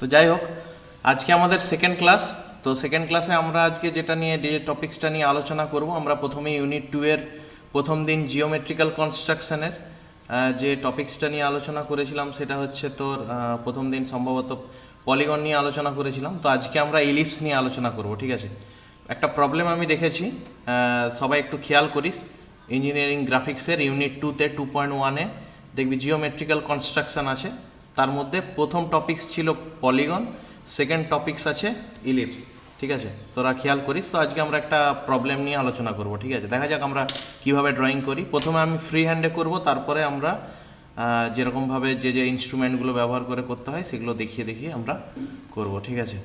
তো যাই হোক, আজকে আমাদের সেকেন্ড ক্লাস। তো সেকেন্ড ক্লাসে আমরা আজকে যেটা নিয়ে যে টপিক্সটা নিয়ে আলোচনা করব, আমরা প্রথমে ইউনিট 2 এর প্রথম দিন জিওমেট্রিক্যাল কনস্ট্রাকশনের যে টপিক্সটা নিয়ে আলোচনা করেছিলাম সেটা হচ্ছে তোর প্রথম দিন সম্ভবত পলিগন নিয়ে আলোচনা করেছিলাম। তো আজকে আমরা ইলিপস নিয়ে আলোচনা করব, ঠিক আছে। একটা প্রবলেম আমি রেখেছি, সবাই একটু খেয়াল করিস। ইঞ্জিনিয়ারিং গ্রাফিক্সের ইউনিট 2তে 2.1-এ দেখবি জিওমেট্রিক্যাল কনস্ট্রাকশন আছে। তার মধ্যে প্রথম টপিকস ছিল পলিগন, সেকেন্ড টপিকস আছে ইলিপস, ঠিক আছে। তোরা খেয়াল করিস। তো আজকে আমরা একটা প্রবলেম নিয়ে আলোচনা করব, ঠিক আছে। দেখা যাক আমরা কিভাবে ড্রয়িং করি। প্রথমে আমি ফ্রি হ্যান্ডে করব, তারপরে আমরা যেরকমভাবে যে যে ইনস্ট্রুমেন্টগুলো ব্যবহার করে করতে হয় সেগুলো দেখিয়ে দেখিয়ে আমরা করব, ঠিক আছে।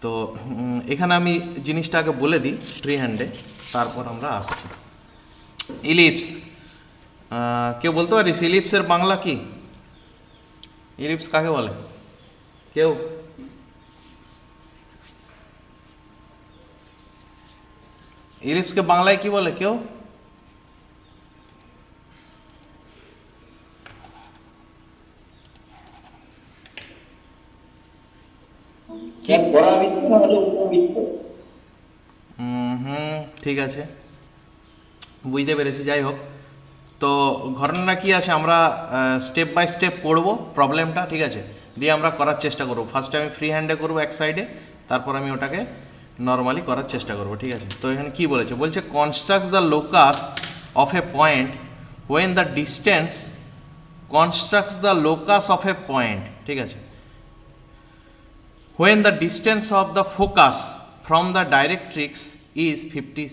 তো এখানে আমি জিনিসটা আগে বলে দিই ফ্রি হ্যান্ডে, তারপর আমরা আসছি। ইলিপস, কেউ বলতে পারিস ইলিপসের বাংলা কি? ইলিপস কাকে বলে? কেউ? ইলিপসকে বাংলায় কি বলে কেউ? ঠিক আছে, বুঝতে পেরেছি। যাই হোক, তো ঘটনাটা কি আছে আমরা স্টেপ বাই স্টেপ পড়ব প্রবলেমটা, ঠিক আছে। দিয়ে আমরা করার চেষ্টা করব। ফার্স্টে আমি ফ্রি হ্যান্ডে করব এক সাইডে, তারপর আমি ওটাকে নর্মালি করার চেষ্টা করব, ঠিক আছে। তো এখানে কি বলেছে, বলছে construct the locus of a point when the distance constructs the locus of a point, ঠিক আছে, when the distance of the focus from the directrix is 50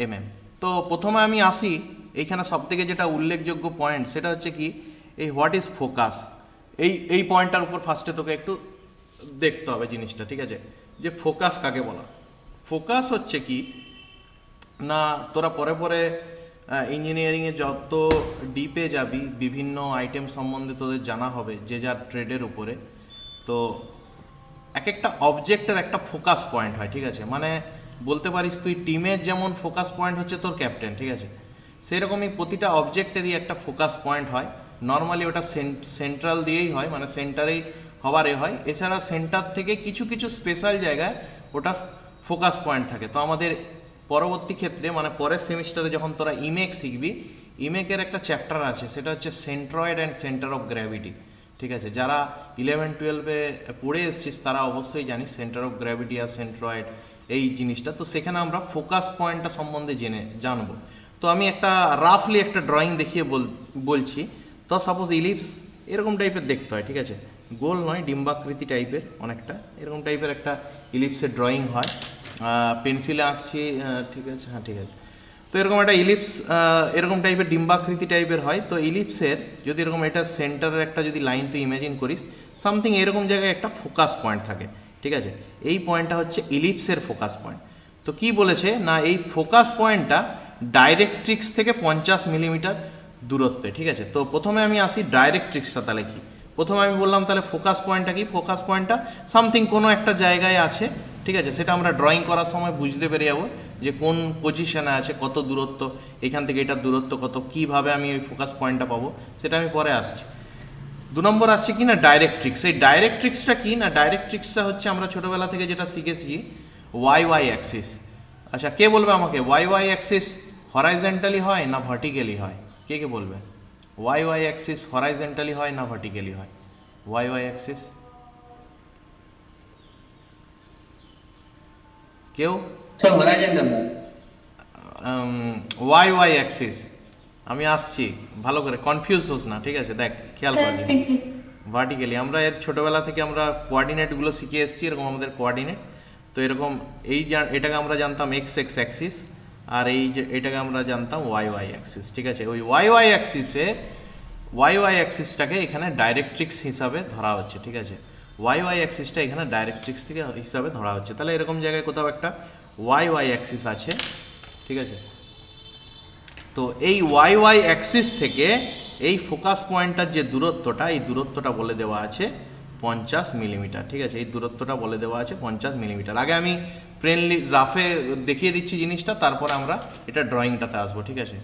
mm। তো প্রথমে আমি আসি, এইখানে সবথেকে যেটা উল্লেখযোগ্য পয়েন্ট সেটা হচ্ছে কি, এই হোয়াট ইজ ফোকাস। এই পয়েন্টটার উপর ফার্স্টে তোকে একটু দেখতে হবে জিনিসটা, ঠিক আছে, যে ফোকাস কাকে বলা। ফোকাস হচ্ছে কি না, তোরা পরে পরে ইঞ্জিনিয়ারিংয়ে যত ডিপে যাবি বিভিন্ন আইটেম সম্বন্ধে তোদের জানা হবে যে যার ট্রেডের উপরে। তো এক একটা অবজেক্টের একটা ফোকাস পয়েন্ট হয়, ঠিক আছে। মানে বলতে পারিস তুই টিমের যেমন ফোকাস পয়েন্ট হচ্ছে তোর ক্যাপ্টেন, ঠিক আছে, সেই রকমই প্রতিটা অবজেক্টেরই একটা ফোকাস পয়েন্ট হয়। নর্মালি ওটা সেন্ট্রাল দিয়েই হয়, মানে সেন্টারেই হওয়ার হয়। এছাড়া সেন্টার থেকে কিছু কিছু স্পেশাল জায়গায় ওটা ফোকাস পয়েন্ট থাকে। তো আমাদের পরবর্তী ক্ষেত্রে মানে পরের সেমিস্টারে যখন তোরা ইমেক শিখবি, ইমেকের একটা চ্যাপ্টার আছে, সেটা হচ্ছে centroid and centre of gravity, ঠিক আছে। যারা 11-12-এ পড়ে এসছিস তারা অবশ্যই জানিস সেন্টার অফ গ্র্যাভিটি আর সেন্ট্রয়েড এই জিনিসটা। তো সেখানে আমরা ফোকাস পয়েন্টটা সম্বন্ধে জানবো। তো আমি একটা রাফলি একটা ড্রয়িং দেখিয়ে বলছি। তো সাপোজ ইলিপস এরকম টাইপের দেখতে হয়, ঠিক আছে, গোল নয়, ডিম্বাকৃতি টাইপের অনেকটা এরকম টাইপের একটা ইলিপসের ড্রয়িং হয়। পেন্সিলে আঁকছি, ঠিক আছে, হ্যাঁ ঠিক আছে। তো এরকম একটা ইলিপস এরকম টাইপের ডিম্বাকৃতি টাইপের হয়। তো ইলিপসের যদি এরকম এটা সেন্টারের একটা যদি লাইন তুই ইমাজিন করিস, সামথিং এরকম জায়গায় একটা ফোকাস পয়েন্ট থাকে, ঠিক আছে। এই পয়েন্টটা হচ্ছে ইলিপসের ফোকাস পয়েন্ট। তো কি বলেছে না, এই ফোকাস পয়েন্টটা ডাইরেক্ট্রিক্স থেকে 50 মিলিমিটার দূরত্বে, ঠিক আছে। তো প্রথমে আমি আসি ডাইরেক্ট্রিক্সটা তাহলে কি। প্রথমে আমি বললাম তাহলে ফোকাস পয়েন্টটা কি, ফোকাস পয়েন্টটা সামথিং কোনো একটা জায়গায় আছে, ঠিক আছে। সেটা আমরা ড্রয়িং করার সময় বুঝতে পেরে যাবো যে কোন পজিশনে আছে, কত দূরত্ব, এখান থেকে এটার দূরত্ব কত, কিভাবে আমি ওই ফোকাস পয়েন্টটা পাবো সেটা আমি পরে আসছি। 2 নম্বর আছে কি না ডাইরেক্ট্রিক্স। এই ডাইরেক্ট্রিক্সটা কি না, ডাইরেক্ট্রিক্সটা হচ্ছে আমরা ছোটোবেলা থেকে যেটা শিখেছি ওয়াই অ্যাক্সিস। আচ্ছা, কে বলবে আমাকে ওয়াই অ্যাক্সিস হরাইজেন্টালি হয় না ভার্টিক্যালি হয়? কে কে বলবে ওয়াই অ্যাক্সিস হরাইজেন্টালি হয় না ভার্টিক্যালি হয়? ওয়াই অ্যাক্সিস কেউ? ওয়াই অ্যাক্সিস আমি আসছি, ভালো করে কনফিউজ হোস না, ঠিক আছে। দেখ খেয়াল করবি, ভার্টিক্যালি আমরা এর ছোটোবেলা থেকে আমরা কোয়ার্ডিনেটগুলো শিখে এসেছি, এরকম আমাদের কোয়ার্ডিনেট। তো এরকম এটাকে আমরা জানতাম এক্স অ্যাক্সিস, আর এই যে এটাকে আমরা জানতাম ওয়াই অ্যাক্সিস, ঠিক আছে। ওই ওয়াই অ্যাক্সিসটাকে এখানে ডাইরেক্ট্রিক্স হিসাবে ধরা হচ্ছে, ঠিক আছে। ওয়াই অ্যাক্সিসটা এখানে ডাইরেক্ট্রিক্স থেকে হিসাবে ধরা হচ্ছে। তাহলে এরকম জায়গায় কোথাও একটা ওয়াই অ্যাক্সিস আছে, ঠিক আছে। তো এই ওয়াই অ্যাক্সিস থেকে এই ফোকাস পয়েন্টটার যে দূরত্বটা, এই দূরত্বটা বলে দেওয়া আছে 50 মিলিমিটার, ঠিক আছে। এই দূরত্বটা বলে দেওয়া আছে 50 মিলিমিটার। আগে আমি প্লেনলি রাফে দেখিয়ে দিচ্ছি জিনিসটা, তারপর আমরা এটা ড্রয়িংটাতে আসবো, ঠিক আছে।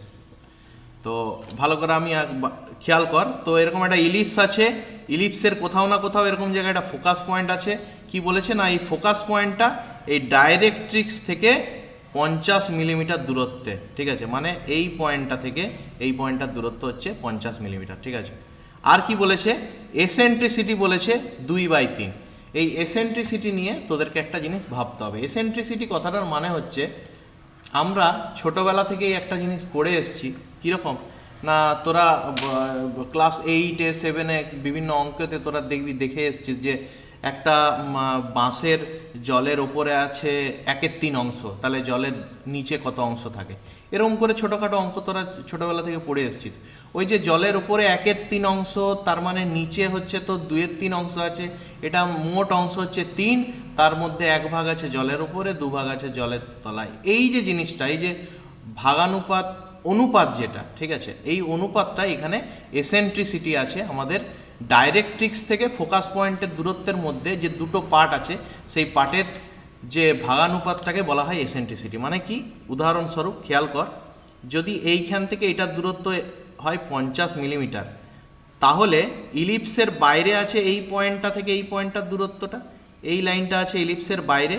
তো ভালো করে আমি খেয়াল কর, তো এরকম একটা ইলিপস আছে, ইলিপসের কোথাও না কোথাও এরকম জায়গায় একটা ফোকাস পয়েন্ট আছে। কি বলেছে না, এই ফোকাস পয়েন্টটা এই ডাইরেক্ট্রিক্স থেকে 50 মিলিমিটার দূরত্বে, ঠিক আছে, মানে এই পয়েন্টটা থেকে এই পয়েন্টটার দূরত্ব হচ্ছে 50 মিলিমিটার, ঠিক আছে। আর কি বলেছে, এসেন্ট্রিসিটি বলেছে 2/3। এই এসেন্ট্রিসিটি নিয়ে তোদেরকে একটা জিনিস ভাবতে হবে। এসেন্ট্রিসিটি কথাটার মানে হচ্ছে, আমরা ছোটবেলা থেকেই একটা জিনিস পড়ে এসেছি, কীরকম না, তোরা ক্লাস 8-এ 7-এ বিভিন্ন অঙ্কতে তোরা দেখে এসেছিস যে একটা বাঁশের জলের ওপরে আছে 1/3 অংশ, তাহলে জলের নিচে কত অংশ থাকে, এরকম করে ছোটোখাটো অঙ্ক তোরা ছোটোবেলা থেকে পড়ে এসেছিস। ওই যে জলের ওপরে 1/3 অংশ, তার মানে নিচে হচ্ছে তো 2/3 অংশ আছে, এটা মোট অংশ হচ্ছে 3, তার মধ্যে 1 ভাগ আছে জলের উপরে, 2 ভাগ আছে জলের তলায়। এই যে জিনিসটা, এই যে ভাগানুপাত অনুপাত যেটা, ঠিক আছে, এই অনুপাতটা এখানে এসেন্ট্রিসিটি আছে আমাদের ডাইরেক্ট্রিক্স থেকে ফোকাস পয়েন্টের দূরত্বের মধ্যে যে দুটো পার্ট আছে, সেই পার্টের যে ভাগানুপাতটাকে বলা হয় এসেন্ট্রিসিটি। মানে কি, উদাহরণস্বরূপ খেয়াল কর, যদি এইখান থেকে এটার দূরত্ব হয় 50 মিলিমিটার, তাহলে ইলিপসের বাইরে আছে এই পয়েন্টটা থেকে এই পয়েন্টটার দূরত্বটা, এই লাইনটা আছে ইলিপসের বাইরে,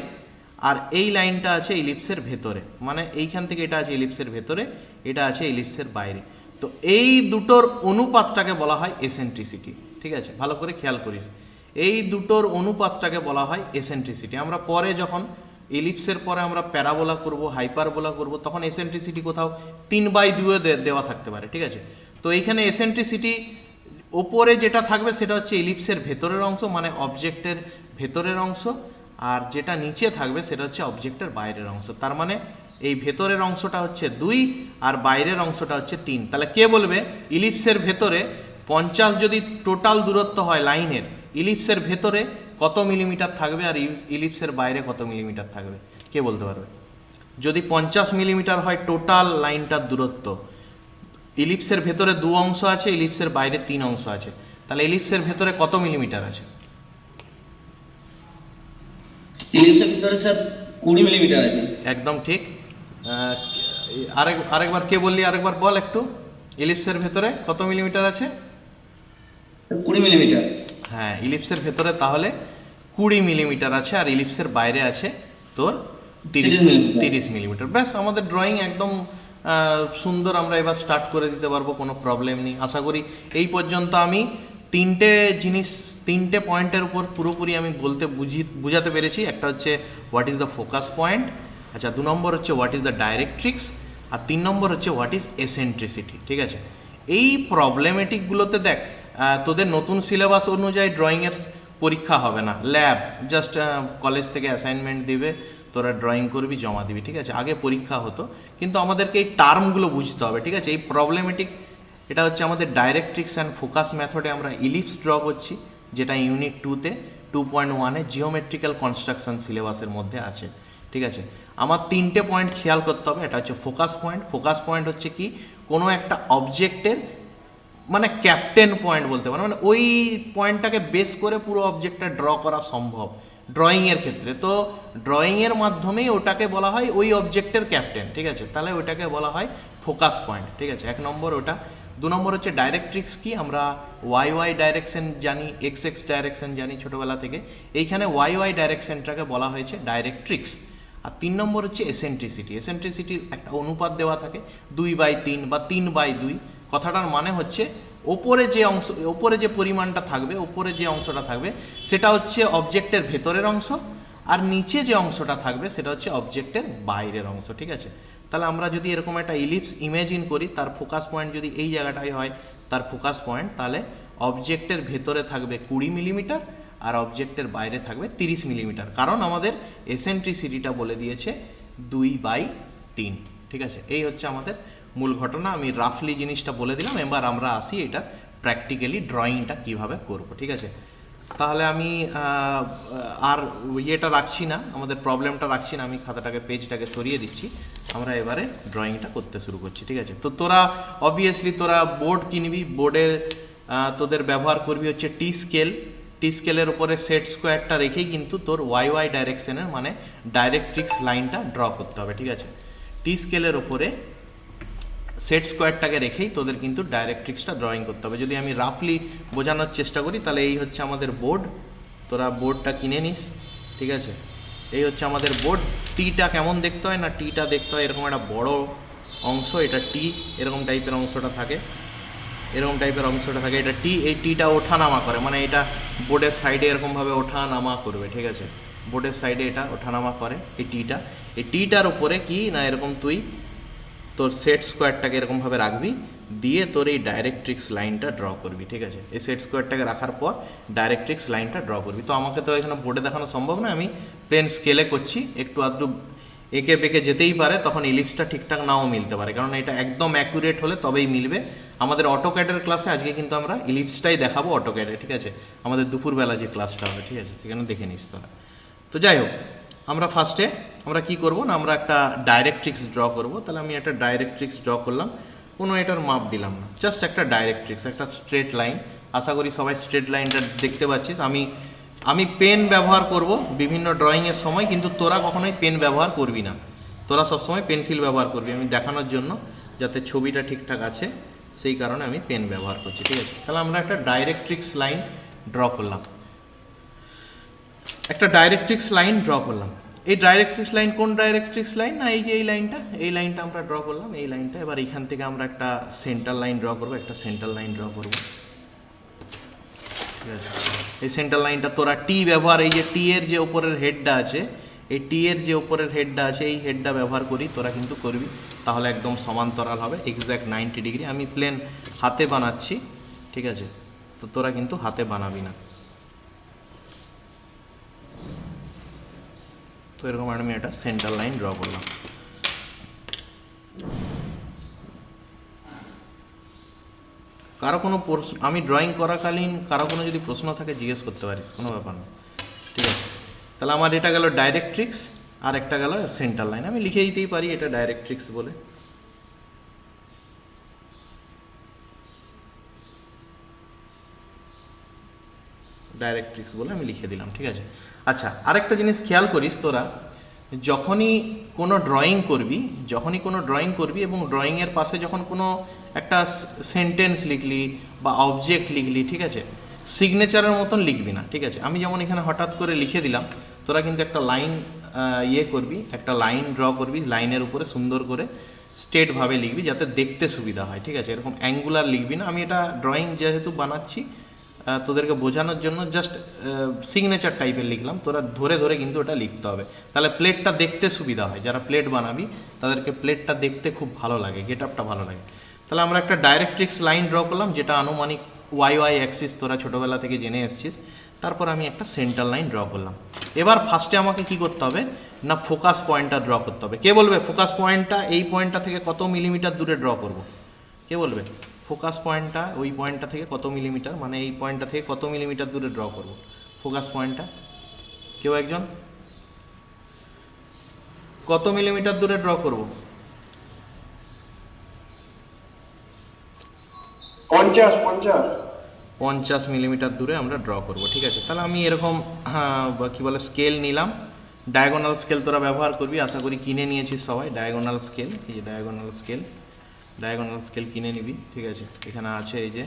আর এই লাইনটা আছে ইলিপসের ভেতরে, মানে এইখান থেকে এটা আছে ইলিপসের ভেতরে, এটা আছে ইলিপসের বাইরে। তো এই দুটোর অনুপাতটাকে বলা হয় এসেন্ট্রিসিটি, ঠিক আছে, ভালো করে খেয়াল করিস, এই দুটোর অনুপাতটাকে বলা হয় এসেন্ট্রিসিটি। আমরা পরে যখন ইলিপসের পরে আমরা প্যারাবোলা করব, হাইপারবোলা করব, তখন এসেন্ট্রিসিটি কোথাও 3/2 দেওয়া থাকতে পারে, ঠিক আছে। তো এইখানে এসেন্ট্রিসিটি ওপরে যেটা থাকবে সেটা হচ্ছে ইলিপসের ভেতরের অংশ, মানে অবজেক্টের ভেতরের অংশ, আর যেটা নিচে থাকবে সেটা হচ্ছে অবজেক্টের বাইরের অংশ। তার মানে এই ভেতরের অংশটা হচ্ছে 2 আর বাইরের অংশটা হচ্ছে 3। তাহলে কে বলবে ইলিপসের ভেতরে 50 যদি টোটাল দূরত্ব হয় লাইনের, ইলিপসের ভেতরে কত মিলিমিটার থাকবে আর ইলিপসের বাইরে কত মিলিমিটার থাকবে, কে বলতে পারবে? যদি 50 মিলিমিটার হয় টোটাল লাইনটার দূরত্ব, ইলিপসের ভেতরে 2 অংশ আছে, ইলিপসের বাইরে 3 অংশ আছে, তাহলে ইলিপসের ভেতরে কত মিলিমিটার আছে? ইলিপসের ভিতরে স্যার 20 মিলিমিটার আছে। একদম ঠিক। আরেকবার কে বললি, আরেকবার বল একটু, ইলিপসের ভেতরে কত মিলিমিটার আছে? Sir 20 millimetre. হ্যাঁ, ইলিপসের ভেতরে তাহলে 20 মিলিমিটার আছে, আর ইলিপসের বাইরে আছে তোর 30 মিলিমিটার। ব্যাস, আমাদের ড্রয়িং একদম সুন্দর, আমরা এবার স্টার্ট করে দিতে পারবো, কোনো প্রবলেম নেই। আশা করি এই পর্যন্ত আমি 3টে পয়েন্টের উপর পুরোপুরি আমি বুঝাতে পেরেছি। একটা হচ্ছে what is the focus point, আচ্ছা, 2 নম্বর হচ্ছে হোয়াট ইজ দ্য ডাইরেক্ট্রিক্স, আর 3 নম্বর হচ্ছে হোয়াট ইজ এসেন্ট্রিসিটি, ঠিক আছে। এই প্রবলেমেটিকগুলোতে দেখ, তোদের নতুন সিলেবাস অনুযায়ী ড্রয়িংয়ের পরীক্ষা হবে না, ল্যাব, জাস্ট কলেজ থেকে অ্যাসাইনমেন্ট দিবে, তোরা ড্রয়িং করবি, জমা দিবি, ঠিক আছে। আগে পরীক্ষা হতো, কিন্তু আমাদেরকে এই টার্মগুলো বুঝতে হবে, ঠিক আছে। এই প্রবলেমেটিক, এটা হচ্ছে আমাদের ডাইরেক্ট্রিক্স অ্যান্ড ফোকাস মেথডে আমরা ইলিপস ড্র করছি, যেটা ইউনিট 2-তে 2.1-এ জিওমেট্রিক্যাল কনস্ট্রাকশন সিলেবাসের মধ্যে আছে, ঠিক আছে। আমার 3টে পয়েন্ট খেয়াল করতে হবে। এটা হচ্ছে ফোকাস পয়েন্ট। ফোকাস পয়েন্ট হচ্ছে কি, কোনো একটা অবজেক্টের মানে ক্যাপ্টেন পয়েন্ট বলতে পারে, মানে ওই পয়েন্টটাকে বেস করে পুরো অবজেক্টটা ড্র করা সম্ভব ড্রয়িংয়ের ক্ষেত্রে। তো ড্রয়িংয়ের মাধ্যমেই ওটাকে বলা হয় ওই অবজেক্টের ক্যাপ্টেন, ঠিক আছে। তাহলে ওইটাকে বলা হয় ফোকাস পয়েন্ট, ঠিক আছে, 1 নম্বর ওটা। 2 নম্বর হচ্ছে ডাইরেক্ট্রিক্স কি, আমরা ওয়াই ডাইরেকশন জানি, এক্স ডাইরেকশন জানি ছোটোবেলা থেকে, এইখানে ওয়াই ডাইরেকশনটাকে বলা হয়েছে ডাইরেক্ট্রিক্স। আর 3 নম্বর হচ্ছে এসেন্ট্রিসিটি। এসেন্ট্রিসিটির একটা অনুপাত দেওয়া থাকে 2/3 বা 3/2। কথাটার মানে হচ্ছে ওপরে যে পরিমাণটা থাকবে, ওপরে যে অংশটা থাকবে সেটা হচ্ছে অবজেক্টের ভেতরের অংশ, আর নিচে যে অংশটা থাকবে সেটা হচ্ছে অবজেক্টের বাইরের অংশ, ঠিক আছে। তাহলে আমরা যদি এরকম একটা ইলিপস ইমেজিন করি, তার ফোকাস পয়েন্ট যদি এই জায়গাটাই হয় তার ফোকাস পয়েন্ট, তাহলে অবজেক্টের ভেতরে থাকবে 20 মিলিমিটার আর অবজেক্টের বাইরে থাকবে 30 মিলিমিটার, কারণ আমাদের এসেন্ট্রিসিটিটা বলে দিয়েছে 2/3, ঠিক আছে। এই হচ্ছে আমাদের মূল ঘটনা। আমি রাফলি জিনিসটা বলে দিলাম, এবার আমরা আসি এটা প্র্যাকটিক্যালি ড্রয়িংটা কিভাবে করব, ঠিক আছে। তাহলে আমি আর ইয়েটা রাখছি না, আমাদের প্রবলেমটা রাখছি না, আমি খাতাটাকে পেজটাকে সরিয়ে দিচ্ছি, আমরা এবারে ড্রয়িংটা করতে শুরু করছি, ঠিক আছে। তো তোরা অবভিয়াসলি তোরা বোর্ড কিনবি, বোর্ডে তোদের ব্যবহার করবি হচ্ছে টি স্কেলের উপরে সেট স্কোয়ারটা রেখেই কিন্তু তোর ওয়াই ডাইরেকশনের মানে ডাইরেক্ট্রিক্স লাইনটা ড্র করতে হবে, ঠিক আছে। টি স্কেলের ওপরে সেট স্কোয়ারটাকে রেখেই তোদের কিন্তু ডাইরেক্ট্রিক্সটা ড্রয়িং করতে হবে। যদি আমি রাফলি বোঝানোর চেষ্টা করি তাহলে এই হচ্ছে আমাদের বোর্ড, তোরা বোর্ডটা কিনে নিস, ঠিক আছে। এই হচ্ছে আমাদের বোর্ড। টিটা কেমন দেখতে হয় না, টিটা দেখতে হয় এরকম একটা বড় অংশ, এটা টি, এরকম টাইপের অংশটা থাকে, এরকম টাইপের অংশটা থাকে, এটা টি। এই টিটা ওঠানামা করে, মানে এটা বোর্ডের সাইডে এরকমভাবে ওঠানামা করবে, ঠিক আছে। বোর্ডের সাইডে এটা ওঠানামা করে এই টিটা। এই টিটার উপরে কি না এরকম তুই তোর সেট স্কোয়ারটাকে এরকমভাবে রাখবি, দিয়ে তোর এই ডাইরেক্ট্রিক্স লাইনটা ড্র করবি, ঠিক আছে। এই সেট স্কোয়ারটাকে রাখার পর ডাইরেক্ট্রিক্স লাইনটা ড্র করবি। তো আমাকে তো এখানে বোর্ডে দেখানো সম্ভব না, আমি প্লেন স্কেলে করছি, একটু আধটু এঁকে বেঁকে যেতেই পারে, তখন ইলিপসটা ঠিকঠাক নাও মিলতে পারে, কারণ এটা একদম অ্যাকুরেট হলে তবেই মিলবে। আমাদের অটোক্যাডের ক্লাসে আজকে কিন্তু আমরা ইলিপসটাই দেখাবো অটোক্যাডে, ঠিক আছে। আমাদের দুপুরবেলা যে ক্লাসটা হবে, ঠিক আছে, সেখানে দেখে নিস তোরা। তো যাই হোক, আমরা ফার্স্টে আমরা কি করব না, আমরা একটা ডাইরেক্ট্রিক্স ড্র করব। তাহলে আমি একটা ডাইরেক্ট্রিক্স ড্র করলাম, কোনো এটার মাপ দিলাম না, জাস্ট একটা ডাইরেক্ট্রিক্স, একটা স্ট্রেট লাইন। আশা করি সবাই স্ট্রেট লাইনটা দেখতে পাচ্ছিস। আমি পেন ব্যবহার করব বিভিন্ন ড্রয়িংয়ের সময়, কিন্তু তোরা কখনোই পেন ব্যবহার করবি না, তোরা সবসময় পেন্সিল ব্যবহার করবি। আমি দেখানোর জন্য যাতে ছবিটা ঠিকঠাক আছে সেই কারণে আমি পেন ব্যবহার করছি, ঠিক আছে। তাহলে আমরা একটা ডাইরেক্ট্রিক্স লাইন ড্র করলাম, একটা ডাইরেক্ট্রিক্স লাইন ড্র করলাম। এই ডাইরেক্ট্রিক্স লাইন কোন ডাইরেক্ট্রিক্স লাইন না, এই যে এই লাইনটা আমরা ড্র করলাম, এই লাইনটা। এবার এখান থেকে আমরা একটা সেন্টার লাইন ড্র করবো, একটা সেন্টার লাইন ড্র করবো, ঠিক আছে। এই সেন্টার লাইনটা তোরা টি ব্যবহার, এই যে টি এর যে ওপরের হেডটা আছে, এই টি এর যে ওপরের হেডটা আছে, এই হেডটা ব্যবহার করি তোরা কিন্তু করবি, তাহলে একদম সমান্তরাল হবে, এক্স্যাক্ট 90 ডিগ্রি। আমি প্লেন হাতে বানাচ্ছি, ঠিক আছে, তো তোরা কিন্তু হাতে বানাবি না। তো এরকম আমি একটা সেন্টার লাইন ড্র করলাম। কারো কোনো প্রশ্ন, আমি ড্রয়িং করাকালীন কারো কোনো যদি প্রশ্ন থাকে জিজ্ঞেস করতে পারিস, কোনো ব্যাপার না, ঠিক আছে। তাহলে আমার এটা গেল ডাইরেক্ট্রিক্স, আর একটা গেল সেন্টার লাইন। আমি লিখে দিতেই পারি এটা ডাইরেক্ট্রিক্স বলে, ডাইরেক্ট্রিক্স বলে আমি লিখে দিলাম, ঠিক আছে। আচ্ছা, আরেকটা জিনিস খেয়াল করিস তোরা, যখনই কোনো ড্রয়িং করবি এবং ড্রয়িংয়ের পাশে যখন কোনো একটা সেন্টেন্স লিখলি বা অবজেক্ট লিখলি, ঠিক আছে, সিগনেচারের মতন লিখবি না, ঠিক আছে। আমি যেমন এখানে হঠাৎ করে লিখে দিলাম, তোরা কিন্তু একটা লাইন করবি, একটা লাইন ড্র করবি, লাইনের উপরে সুন্দর করে স্ট্রেটভাবে লিখবি যাতে দেখতে সুবিধা হয়, ঠিক আছে। এরকম অ্যাঙ্গুলার লিখবি না। আমি এটা ড্রয়িং যেহেতু বানাচ্ছি তোদেরকে বোঝানোর জন্য জাস্ট সিগনেচার টাইপের লিখলাম, তোরা ধরে ধরে কিন্তু ওটা লিখতে হবে, তাহলে প্লেটটা দেখতে সুবিধা হয়। যারা প্লেট বানাবি তাদেরকে প্লেটটা দেখতে খুব ভালো লাগে, গেট আপটা ভালো লাগে। তাহলে আমরা একটা ডাইরেক্ট্রিক্স লাইন ড্র করলাম, যেটা আনুমানিক ওয়াই অ্যাক্সিস তোরা ছোটোবেলা থেকে জেনে এসছিস। তারপর আমি একটা সেন্টার লাইন ড্র করলাম। এবার ফার্স্টে আমাকে কি করতে হবে না, ফোকাস পয়েন্টটা ড্র করতে হবে। কে বলবে ফোকাস পয়েন্টটা এই পয়েন্টটা থেকে কত মিলিমিটার দূরে ড্র করব? কে বলবে ফোকাস পয়েন্টটা ওই পয়েন্টটা থেকে কত মিলিমিটার, মানে এই পয়েন্টটা থেকে কত মিলিমিটার দূরে ড্র করব ফোকাস পয়েন্টটা? কেউ একজন কত মিলিমিটার দূরে ড্র করব? 50 মিলিমিটার দূরে আমরা ড্র করব, ঠিক আছে। তাহলে আমি এরকম কি বলে স্কেল নিলাম, ডায়াগোনাল স্কেল তোরা ব্যবহার করবি, আশা করি কিনে নিয়েছিস সবাই ডায়াগোনাল স্কেল। এই যে ডায়াগোনাল স্কেল কিনে নিবি, ঠিক আছে। এখানে আছে এই যে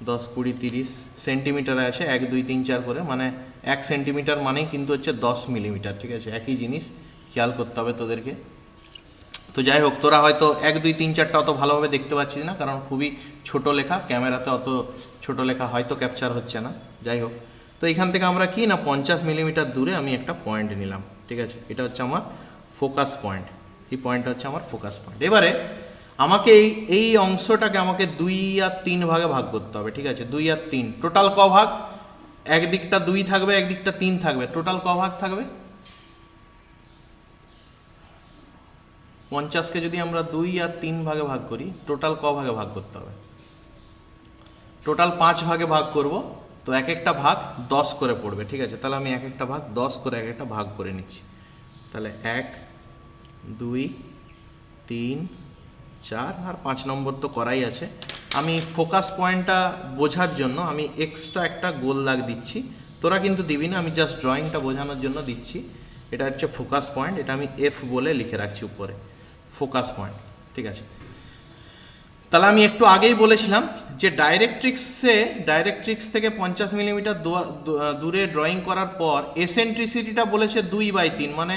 10, 20, 30 সেন্টিমিটার আছে, 1, 2, 3, 4 করে, মানে 1 সেন্টিমিটার মানেই কিন্তু হচ্ছে 10 মিলিমিটার, ঠিক আছে। একই জিনিস খেয়াল করতে হবে তোদেরকে। তো যাই হোক, তোরা হয়তো 1, 2, 3, 4টা অত ভালোভাবে দেখতে পাচ্ছিস না, কারণ খুবই ছোট লেখা, ক্যামেরাতে অত ছোট লেখা হয়তো ক্যাপচার হচ্ছে না। যাই হোক, তো এখান থেকে আমরা কি না 50 মিলিমিটার দূরে আমি একটা পয়েন্ট নিলাম, ঠিক আছে। এটা হচ্ছে আমার ফোকাস পয়েন্ট, এই পয়েন্টটা হচ্ছে আমার ফোকাস পয়েন্ট। এবারে আমাকে এই অংশটাকে আমাকে 2 আর 3 ভাগে ভাগ করতে হবে, ঠিক আছে। 2 আর 3 টোটাল ক ভাগ? একদিকটা 2 থাকবে, একদিকটা 3 থাকবে, টোটাল ক ভাগ থাকবে? 50কে যদি আমরা 2 আর 3 ভাগে ভাগ করি, টোটাল ক ভাগে ভাগ করতে হবে? টোটাল 5 ভাগে ভাগ করব, তো এক একটা ভাগ 10 করে পড়বে, ঠিক আছে। তাহলে আমি এক একটা ভাগ 10 করে এক একটা ভাগ করে নিচ্ছি। তাহলে 1, 2, 3, 4 আর 5 নম্বর তো করাই আছে। আমি ফোকাস পয়েন্টটা বোঝার জন্য আমি এক্সট্রা একটা গোল দাগ দিচ্ছি, তোরা কিন্তু দিবি না, আমি জাস্ট ড্রয়িংটা বোঝানোর জন্য দিচ্ছি। এটা হচ্ছে ফোকাস পয়েন্ট, এটা আমি এফ বলে লিখে রাখছি উপরে, ফোকাস পয়েন্ট, ঠিক আছে। তাহলে আমি একটু আগেই বলেছিলাম যে ডাইরেক্ট্রিক্স থেকে 50 মিলিমিটার দূরে ড্রয়িং করার পর এসেন্ট্রিসিটিটা বলেছে 2/3, মানে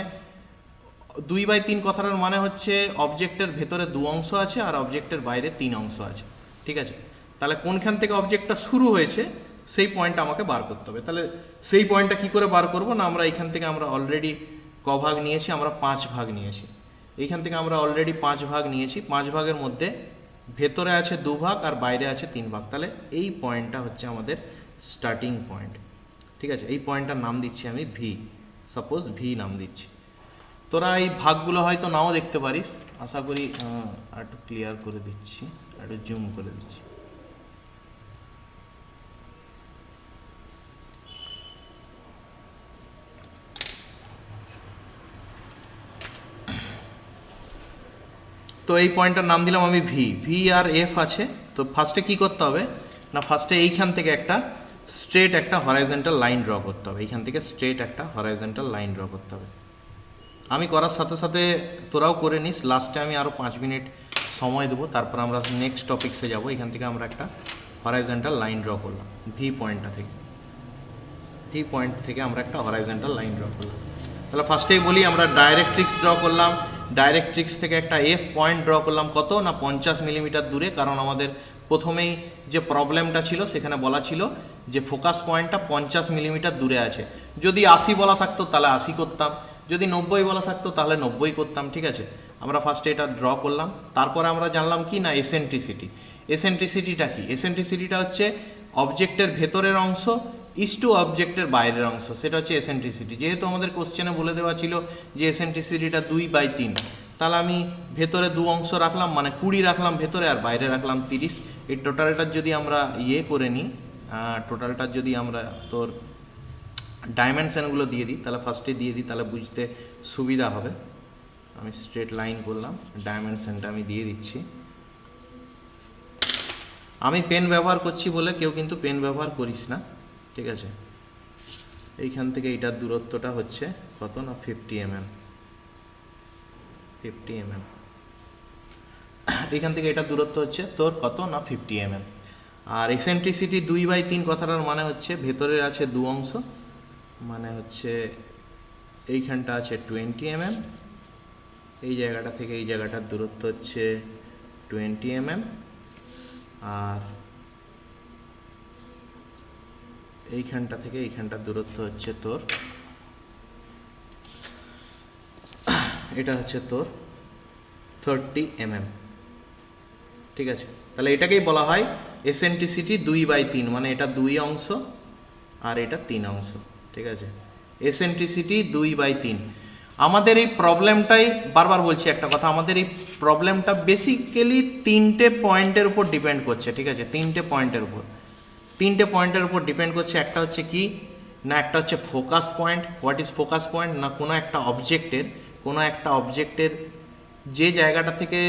2/3 কথাটার মানে হচ্ছে অবজেক্টের ভেতরে 2 অংশ আছে আর অবজেক্টের বাইরে 3 অংশ আছে, ঠিক আছে। তাহলে কোনখান থেকে অবজেক্টটা শুরু হয়েছে সেই পয়েন্টটা আমাকে বার করতে হবে। তাহলে সেই পয়েন্টটা কি করে বার করব না, আমরা এখান থেকে আমরা অলরেডি ভাগ নিয়েছি, আমরা 5 ভাগ নিয়েছি। এইখান থেকে আমরা অলরেডি 5 ভাগ নিয়েছি। 5 ভাগের মধ্যে ভেতরে আছে 2 ভাগ আর বাইরে আছে 3 ভাগ। তাহলে এই পয়েন্টটা হচ্ছে আমাদের স্টার্টিং পয়েন্ট, ঠিক আছে। এই পয়েন্টটার নাম দিচ্ছি আমি ভি, সাপোজ ভি নাম দিচ্ছি। তোরা এই ভাগগুলো হয়তো নাও দেখতে পারিস, আশা করি একটু ক্লিয়ার করে দিচ্ছি, একটু জুম করে দিচ্ছি। তো এই পয়েন্টটার নাম দিলাম আমি ভি আর এফ আছে। তো ফার্স্টে কি করতে হবে না, ফার্স্টে এইখান থেকে একটা স্ট্রেট একটা হরাইজন্টাল লাইন ড্র করতে হবে। এইখান থেকে স্ট্রেট একটা হরাইজন্টাল লাইন ড্র করতে হবে। আমি করার সাথে সাথে তোরাও করে নিস। লাস্টে আমি আরও 5 মিনিট সময় দেবো, তারপর আমরা নেক্সট টপিক্সে যাব। এখান থেকে আমরা একটা হরাইজন্টাল লাইন ড্র করলাম ভি পয়েন্ট থেকে আমরা একটা হরাইজন্টাল লাইন ড্র করলাম। তাহলে ফার্স্টেই বলি আমরা ডাইরেক্ট্রিক্স ড্র করলাম। ডাইরেক্ট্রিক্স থেকে একটা এফ পয়েন্ট ড্র করলাম, কত না 50 মিলিমিটার দূরে, কারণ আমাদের প্রথমেই যে প্রবলেমটা ছিল সেখানে বলা ছিল যে ফোকাস পয়েন্টটা 50 মিলিমিটার দূরে আছে। যদি 80 বলা থাকতো তাহলে 80 করতাম, যদি 90 বলা থাকতো তাহলে 90 করতাম, ঠিক আছে। আমরা ফার্স্টে এটা ড্র করলাম। তারপরে আমরা জানলাম কি না এসেন্ট্রিসিটিটা কি। এসেন্ট্রিসিটিটা হচ্ছে অবজেক্টের ভেতরের অংশ ইস টু অবজেক্টের বাইরের অংশ, সেটা হচ্ছে এসেন্ট্রিসিটি। যেহেতু আমাদের কোশ্চেনে বলে দেওয়া ছিল যে এসেন্ট্রিসিটিটা 2/3, তাহলে আমি ভেতরে 2 অংশ রাখলাম, মানে 20 রাখলাম ভেতরে আর বাইরে রাখলাম 30। এই টোটালটার যদি আমরা করে নিই, টোটালটার যদি আমরা তোর ডাইমেনশনগুলো দিয়ে দিই, তাহলে ফার্স্টে দিয়ে দিই, তাহলে বুঝতে সুবিধা হবে। আমি স্ট্রেট লাইন করলাম, ডাইমেনশনটা আমি দিয়ে দিচ্ছি। আমি পেন ব্যবহার করছি বলে কেউ কিন্তু পেন ব্যবহার করিস না, ঠিক আছে। এইখান থেকে এইটার দূরত্বটা হচ্ছে কত না 50 mm। এইখান থেকে এটার দূরত্ব হচ্ছে তোর কত না 50 mm। আর এসেন্ট্রিসিটি 2/3 কথাটার মানে হচ্ছে ভেতরে আছে 2 অংশ, মানে হচ্ছে এইখানটা আছে 20 mm, এই জায়গাটা থেকে এই জায়গাটার দূরত্ব হচ্ছে 20 mm, আর এইখানটা থেকে এইখানটার দূরত্ব হচ্ছে তোর এটা হচ্ছে তোর 30 mm, ঠিক আছে। তাহলে এটাকেই বলা হয় এসেন্ট্রিসিটি 2/3, মানে এটা 2 অংশ আর এটা 3 অংশ, ঠিক আছে। এসেন্ট্রিসিটি 2/3। আমাদের এই প্রবলেমটাই, বারবার বলছি একটা কথা, আমাদের এই প্রবলেমটা বেসিক্যালি 3টে পয়েন্টের উপর ডিপেন্ড করছে, ঠিক আছে। 3টে পয়েন্টের উপর ডিপেন্ড করছে। একটা হচ্ছে কি না, একটা হচ্ছে focus point. What is focus point না, কোনো একটা অবজেক্টের যে জায়গাটা থেকে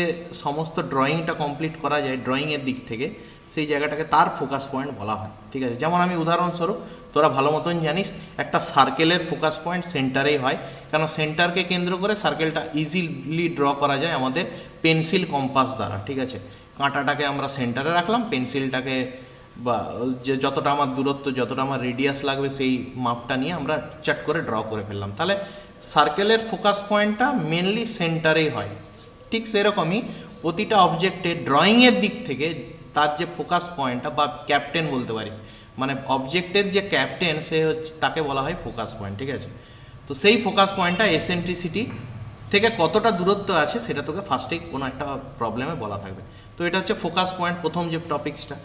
সমস্ত ড্রয়িংটা কমপ্লিট করা যায় ড্রয়িংয়ের দিক থেকে, সেই জায়গাটাকে তার ফোকাস পয়েন্ট বলা হয়, ঠিক আছে। যেমন আমি উদাহরণস্বরূপ, তোরা ভালো মতন জানিস একটা সার্কেলের ফোকাস পয়েন্ট সেন্টারেই হয়, কারণ সেন্টারকে কেন্দ্র করে সার্কেলটা ইজিলি ড্র করা যায় আমাদের পেন্সিল কম্পাস দ্বারা, ঠিক আছে। কাঁটাটাকে আমরা সেন্টারে রাখলাম, পেন্সিলটাকে বা যে যতটা আমার দূরত্ব, যতটা আমার রেডিয়াস লাগবে সেই মাপটা নিয়ে আমরা চাট করে ড্র করে ফেললাম। তাহলে সার্কেলের ফোকাস পয়েন্টটা মেনলি সেন্টারেই হয়। ঠিক সেরকমই প্রতিটা অবজেক্টের ড্রয়িংয়ের দিক থেকে তার যে ফোকাস পয়েন্টটা বা ক্যাপ্টেন বলতে পারিস, মানে অবজেক্টের যে ক্যাপ্টেন সে হচ্ছে, তাকে বলা হয় ফোকাস পয়েন্ট, ঠিক আছে। তো সেই ফোকাস পয়েন্টটা এসেন্ট্রিসিটি থেকে কতটা দূরত্ব আছে সেটা তোকে ফার্স্টেই কোনো একটা প্রবলেমে বলা থাকবে। তো এটা হচ্ছে ফোকাস পয়েন্ট, প্রথম যে টপিক্সটা।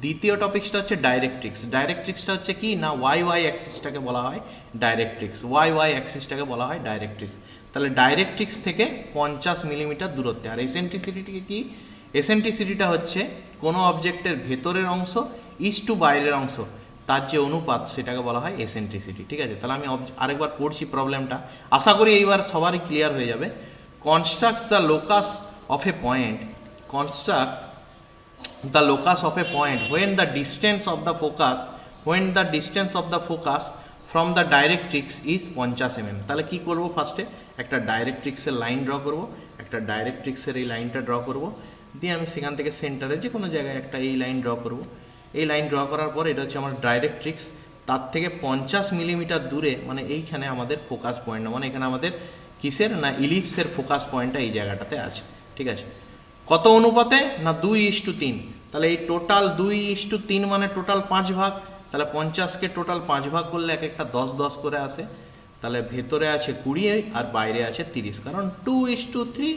দ্বিতীয় টপিক্সটা হচ্ছে ডাইরেক্ট্রিক্সটা হচ্ছে কি না, ওয়াই অ্যাক্সিসটাকে বলা হয় ডাইরেক্ট্রিক্স। ওয়াই অ্যাক্সিসটাকে বলা হয় ডাইরেক্ট্রিক্স। তাহলে ডাইরেক্ট্রিক্স থেকে 50 মিলিমিটার দূরত্বে। আর এসেন্ট্রিসিটিকে কি, এসেন্ট্রিসিটিটা হচ্ছে কোনো অবজেক্টের ভেতরের অংশ ইস টু বাইরের অংশ, তার যে অনুপাত সেটাকে বলা হয় এসেন্ট্রিসিটি, ঠিক আছে। তাহলে আমি আরেকবার পড়ছি প্রবলেমটা, আশা করি এইবার সবারই ক্লিয়ার হয়ে যাবে। Construct the locus of a point, construct the locus of a point when the distance of the focus from the directrix is 50 mm। তাহলে কি করব, ফার্স্টে একটা ডাইরেক্ট্রিক্সের লাইন ড্র করব, একটা ডাইরেক্ট্রিক্সের এই লাইনটা ড্র করব, দিয়ে আমি সেখান থেকে সেন্টারে যে কোনো জায়গায় একটা এই লাইন ড্র করব। এই লাইন ড্র করার পর এটা হচ্ছে আমার ডাইরেক্ট্রিক্স, তার থেকে 50 মিলিমিটার দূরে মানে এইখানে আমাদের ফোকাস পয়েন্ট, মানে এখানে আমাদের কিসের না ইলিপসের ফোকাস পয়েন্টটা এই জায়গাটাতে আছে। ঠিক আছে, কত অনুপাতে না 2:3। তাহলে এই টোটাল 2:3 মানে টোটাল 5 ভাগ, তাহলে 50কে টোটাল 5 ভাগ করলে এক একটা 10 করে আসে। তাহলে ভেতরে আছে 20 আর বাইরে আছে 30, কারণ 2:3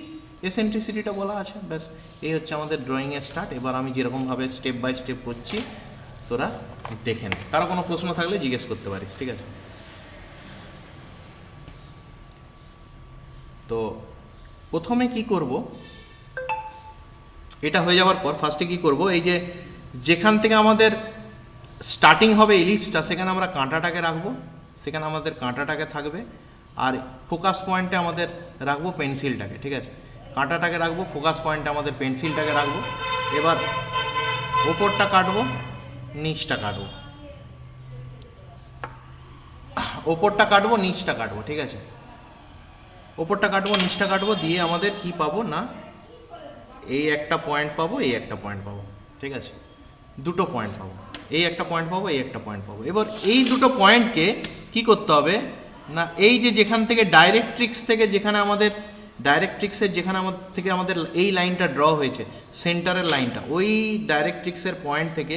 এসেন্ট্রিসিটিটা বলা আছে। ব্যাস, এই হচ্ছে আমাদের ড্রয়িংয়ের স্টার্ট। এবার আমি যেরকমভাবে স্টেপ বাই স্টেপ করছি তোরা দেখে নে, কারো কোনো প্রশ্ন থাকলে জিজ্ঞেস করতে পারিস। ঠিক আছে, তো প্রথমে কি করব, এটা হয়ে যাওয়ার পর ফার্স্টে কি করব, এই যে যেখান থেকে আমাদের স্টার্টিং হবে ইলিপসটা সেখানে আমরা কাঁটাটাকে রাখবো, সেখানে আমাদের কাঁটাটাকে থাকবে, আর ফোকাস পয়েন্টে আমাদের রাখবো পেন্সিলটাকে। ঠিক আছে, কাঁটাটাকে রাখবো, ফোকাস পয়েন্টে আমাদের পেন্সিলটাকে রাখবো। এবার ওপরটা কাটবো, নিচটা কাটবো, ওপরটা কাটবো, নিচটা কাটবো। ঠিক আছে, ওপরটা কাটবো, নিচটা কাটবো, দিয়ে আমাদের কি পাবো না এই একটা পয়েন্ট পাবো, এই একটা পয়েন্ট পাবো। ঠিক আছে, দুটো পয়েন্ট পাবো, এই একটা পয়েন্ট পাবো, এই একটা পয়েন্ট পাবো। এবার এই দুটো পয়েন্টকে কি করতে হবে না, এই যে যেখান থেকে ডাইরেক্ট্রিক্স থেকে যেখানে আমাদের ডাইরেক্ট্রিক্সের যেখানে আমাদের থেকে আমাদের এই লাইনটা ড্র হয়েছে সেন্টারের লাইনটা, ওই ডাইরেক্ট্রিক্সের পয়েন্ট থেকে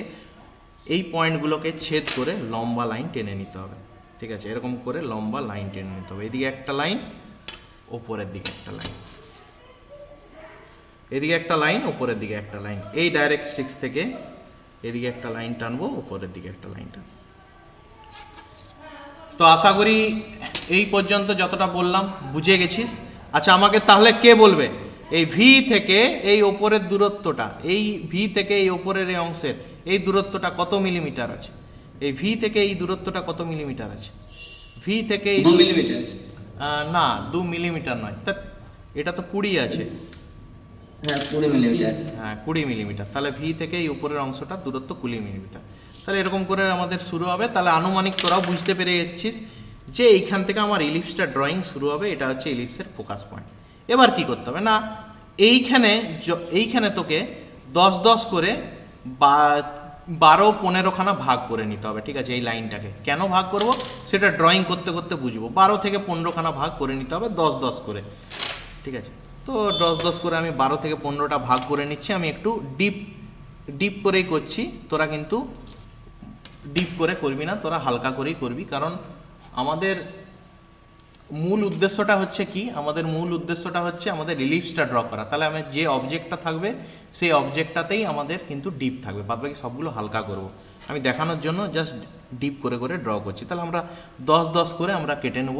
এই পয়েন্টগুলোকে ছেদ করে লম্বা লাইন টেনে নিতে হবে। ঠিক আছে, এরকম করে লম্বা লাইন টেনে নিতে হবে। এদিকে একটা লাইন, ওপরের দিকে একটা লাইন, এদিকে একটা লাইন, ওপরের দিকে একটা লাইন। এই ডাইরেক্ট্রিক্স থেকে এদিকে একটা লাইন টানবো, ওপরের দিকে একটা লাইন টানবো। তো আশা করি এই পর্যন্ত যতটা বললাম বুঝে গেছিস। আচ্ছা, আমাকে তাহলে কে বলবে এই ভি থেকে এই ওপরের দূরত্বটা, এই ভি থেকে এই ওপরের এই অংশের এই দূরত্বটা কত মিলিমিটার আছে? এই ভি থেকে এই দূরত্বটা কত মিলিমিটার আছে? ভি থেকে এই 2 মিলিমিটার। না 2 মিলিমিটার নয়, তা এটা তো 20 আছে। হ্যাঁ 20 মিলিমিটার। হ্যাঁ 20 মিলিমিটার। তাহলে ভি থেকে এই উপরের অংশটা দূরত্ব 20 মিলিমিটার। তাহলে এরকম করে আমাদের শুরু হবে। তাহলে আনুমানিক তোরাও বুঝতে পেরে যাচ্ছিস যে এইখান থেকে আমার ইলিপসটা ড্রয়িং শুরু হবে। এটা হচ্ছে ইলিপসের ফোকাস পয়েন্ট। এবার কি করতে হবে না, এইখানে তোকে 10 করে বা 12-15খানা ভাগ করে নিতে হবে। ঠিক আছে, এই লাইনটাকে কেন ভাগ করব সেটা ড্রয়িং করতে করতে বুঝবো। 12 থেকে 15খানা ভাগ করে নিতে হবে 10 করে। ঠিক আছে, তো 10 করে আমি 12 থেকে 15টা ভাগ করে নিচ্ছি। আমি একটু ডিপ করেই করছি, তোরা কিন্তু ডিপ করে করবি না, তোরা হালকা করেই করবি। কারণ আমাদের মূল উদ্দেশ্যটা হচ্ছে কি, আমাদের মূল উদ্দেশ্যটা হচ্ছে আমাদের ইলিপসটা ড্র করা। তাহলে আমার যে অবজেক্টটা থাকবে সেই অবজেক্টটাতেই আমাদের কিন্তু ডিপ থাকবে, বাদবাকি সবগুলো হালকা করব। আমি দেখানোর জন্য জাস্ট ডিপ করে করে ড্র করছি। তাহলে আমরা 10 করে আমরা কেটে নেব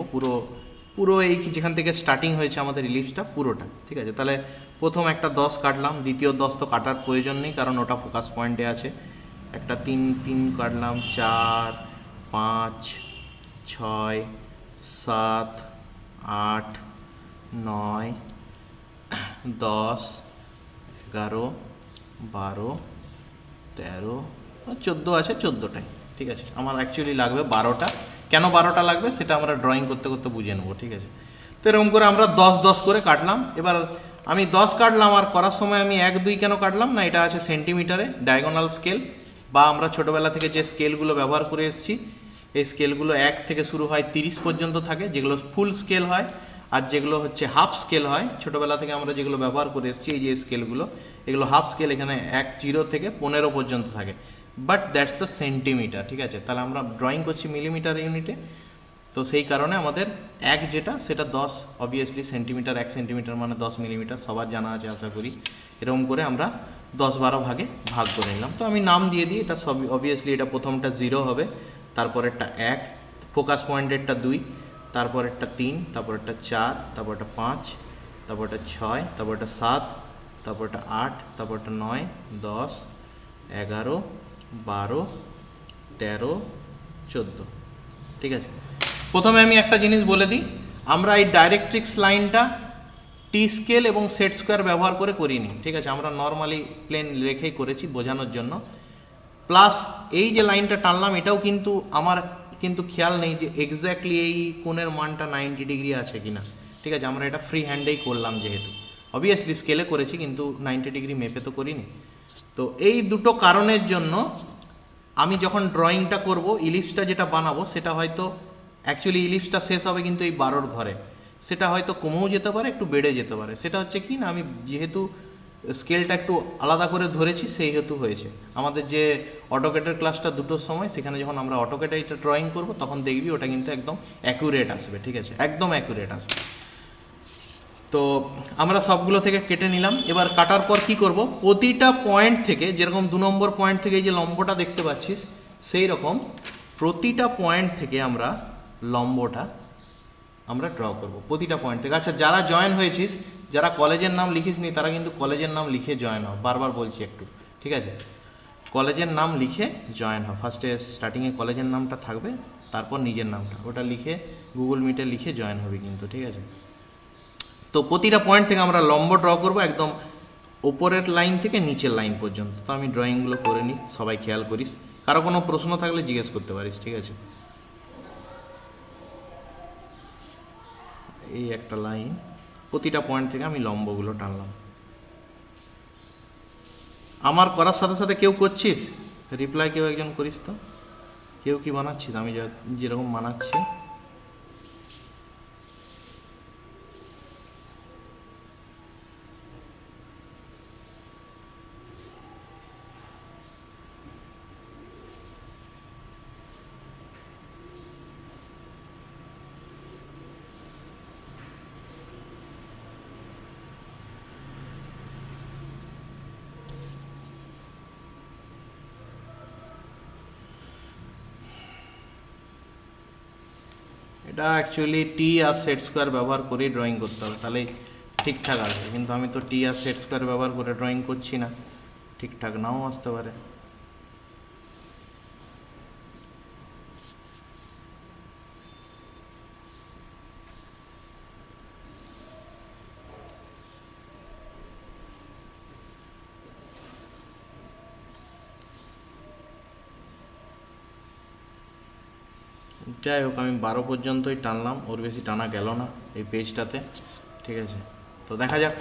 পুরো এই যেখান থেকে স্টার্টিং হয়েছে আমাদের ইলিপসটা পুরোটা। ঠিক আছে, তাহলে প্রথম একটা 10 কাটলাম, দ্বিতীয় 10 তো কাটার প্রয়োজন নেই কারণ ওটা ফোকাস পয়েন্টে আছে। একটা 3 কাটলাম, 4, 5, 6, 7, 8, 9, 10, 11, 12, 13, 14 আছে, 14টাই। ঠিক আছে, আমার অ্যাকচুয়ালি লাগবে 12টা। কেন 12টা লাগবে সেটা আমরা ড্রয়িং করতে করতে বুঝে নেবো। ঠিক আছে, তো এরকম করে আমরা 10 করে কাটলাম। এবার আমি 10 কাটলাম, আর করার সময় আমি 1, 2 কেন কাটলাম না, এটা আছে সেন্টিমিটারে ডায়াগোনাল স্কেল, বা আমরা ছোটোবেলা থেকে যে স্কেলগুলো ব্যবহার করে এসেছি এই স্কেলগুলো 1 থেকে শুরু হয় 30 পর্যন্ত থাকে, যেগুলো ফুল স্কেল হয়। আর যেগুলো হচ্ছে হাফ স্কেল হয়, ছোটোবেলা থেকে আমরা যেগুলো ব্যবহার করে এসেছি এই যে স্কেলগুলো, এগুলো হাফ স্কেল। এখানে 0 থেকে 15 পর্যন্ত থাকে, বাট দ্যাটস আ সেন্টিমিটার। ঠিক আছে, তাহলে আমরা ড্রয়িং করছি মিলিমিটার ইউনিটে, তো সেই কারণে আমাদের 1 যেটা সেটা 10, অবভিয়াসলি সেন্টিমিটার 1 সেন্টিমিটার মানে 10 মিলিমিটার, সবার জানা আছে আশা করি। এরকম করে আমরা 10-12 ভাগে ভাগ করে নিলাম। তো আমি নাম দিয়ে দিই, এটা সব অবভিয়াসলি এটা প্রথমটা 0 হবে, তারপরেরটা 1, ফোকাস পয়েন্টেরটা 2, তারপরেরটা 3, তারপরেরটা 4, তারপরটা 5, তারপরটা 6, তারপরটা 7, তারপরটা 8, তারপরটা 9, 10, 11, 12, 13, 14। ঠিক আছে, প্রথমে আমি একটা জিনিস বলে দিই, আমরা এই ডাইরেক্ট্রিক্স লাইনটা টি স্কেল এবং সেট স্কোয়ার ব্যবহার করে করিনি। ঠিক আছে, আমরা নর্মালি প্লেন রেখেই করেছি বোঝানোর জন্য। প্লাস এই যে লাইনটা টানলাম এটাও কিন্তু আমার কিন্তু খেয়াল নেই যে এক্স্যাক্টলি এই কোণের মানটা 90 ডিগ্রি আছে কিনা। ঠিক আছে, আমরা এটা ফ্রি হ্যান্ডেই করলাম যেহেতু, অবভিয়াসলি স্কেলে করেছি, কিন্তু 90 ডিগ্রি মেপে তো করিনি। তো এই দুটো কারণের জন্য আমি যখন ড্রয়িংটা করব, ইলিপসটা যেটা বানাবো সেটা হয়তো অ্যাকচুয়ালি ইলিপসটা শেষ হবে কিন্তু এই 12-র ঘরে, সেটা হয়তো কমেও যেতে পারে, একটু বেড়ে যেতে পারে। সেটা হচ্ছে কি না, আমি যেহেতু স্কেলটা একটু আলাদা করে ধরেছি সেই হেতু হয়েছে। আমাদের যে অটোক্যাডের ক্লাসটা 2টোর সময়, সেখানে যখন আমরা অটোক্যাডে এটা ড্রয়িং করব তখন দেখবি ওটা কিন্তু একদম অ্যাকুরেট আসবে, ঠিক আছে, একদম অ্যাকুরেট আসবে। তো আমরা সবগুলো থেকে কেটে নিলাম। এবার কাটার পর কি করব, প্রতিটা পয়েন্ট থেকে, যেরকম 2 নম্বর পয়েন্ট থেকে এই যে লম্বটা দেখতে পাচ্ছিস, সেই রকম প্রতিটা পয়েন্ট থেকে আমরা লম্বটা আমরা ড্র করব, প্রতিটা পয়েন্ট থেকে। আচ্ছা, যারা জয়েন হয়েছিস, যারা কলেজের নাম লিখিসনি, তারা কিন্তু কলেজের নাম লিখে জয়েন হও, বারবার বলছি একটু, ঠিক আছে? কলেজের নাম লিখে জয়েন হও। ফার্স্টে স্টার্টিংয়ে কলেজের নামটা থাকবে, তারপর নিজের নামটা, ওটা লিখে গুগল মিটে লিখে জয়েন হবে কিন্তু, ঠিক আছে? তো প্রতিটা পয়েন্ট থেকে আমরা লম্ব ড্র করব, একদম ওপরের লাইন থেকে নিচের লাইন পর্যন্ত। তো আমি ড্রয়িংগুলো করে নিই, সবাই খেয়াল করিস, কারো কোনো প্রশ্ন থাকলে জিজ্ঞেস করতে পারিস, ঠিক আছে? এই একটা লাইন, প্রতিটা পয়েন্ট থেকে আমি লম্বগুলো টানলাম। আমার করার সাথে সাথে কেউ করছিস? রিপ্লাই কেউ একজন করিস তো। কেউ কি বানাচ্ছিস? আমি যেরকম বানাচ্ছি। এটা অ্যাকচুয়ালি টি আর সেট স্কোয়ার ব্যবহার করেই ড্রয়িং করতে হবে, তাহলেই ঠিকঠাক আসবে। কিন্তু আমি তো টি আর সেট স্কোয়ার ব্যবহার করে ড্রয়িং করছি না, ঠিকঠাক নাও আসতে পারে। যাই হোক, আমি 12 পর্যন্তই টানলাম, ওর বেশি টানা গেল না এই পেজটাতে, ঠিক আছে? তো দেখা যাক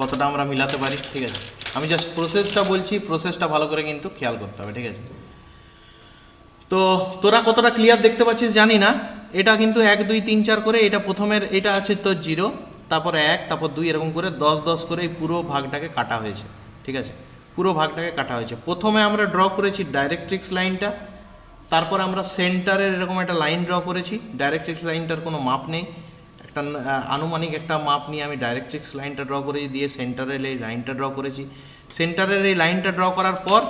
কতটা আমরা মিলাতে পারি, ঠিক আছে? আমি জাস্ট প্রসেসটা বলছি, প্রসেসটা ভালো করে কিন্তু খেয়াল করতে হবে, ঠিক আছে? তো তোরা কতটা ক্লিয়ার দেখতে পাচ্ছিস জানি না। এটা কিন্তু 1 2 3 4 করে, এটা প্রথমের এটা আছে তো 0, তারপর 1, তারপর 2, এরকম করে 10 10 করে এই পুরো ভাগটাকে কাটা হয়েছে, ঠিক আছে? পুরো ভাগটাকে কাটা হয়েছে। প্রথমে আমরা ড্র করেছি ডাইরেক্ট্রিক্স লাইনটা, তারপর আমরা সেন্টারের এরকম একটা লাইন ড্র করেছি। ডাইরেক্ট্রিক্স লাইনটার কোনো মাপ নেই, একটা আনুমানিক একটা মাপ নিয়ে আমি ডাইরেক্ট্রিক্স লাইনটা ড্র করেছি, দিয়ে সেন্টারের এই লাইনটা ড্র করেছি। সেন্টারের এই লাইনটা ড্র করার পর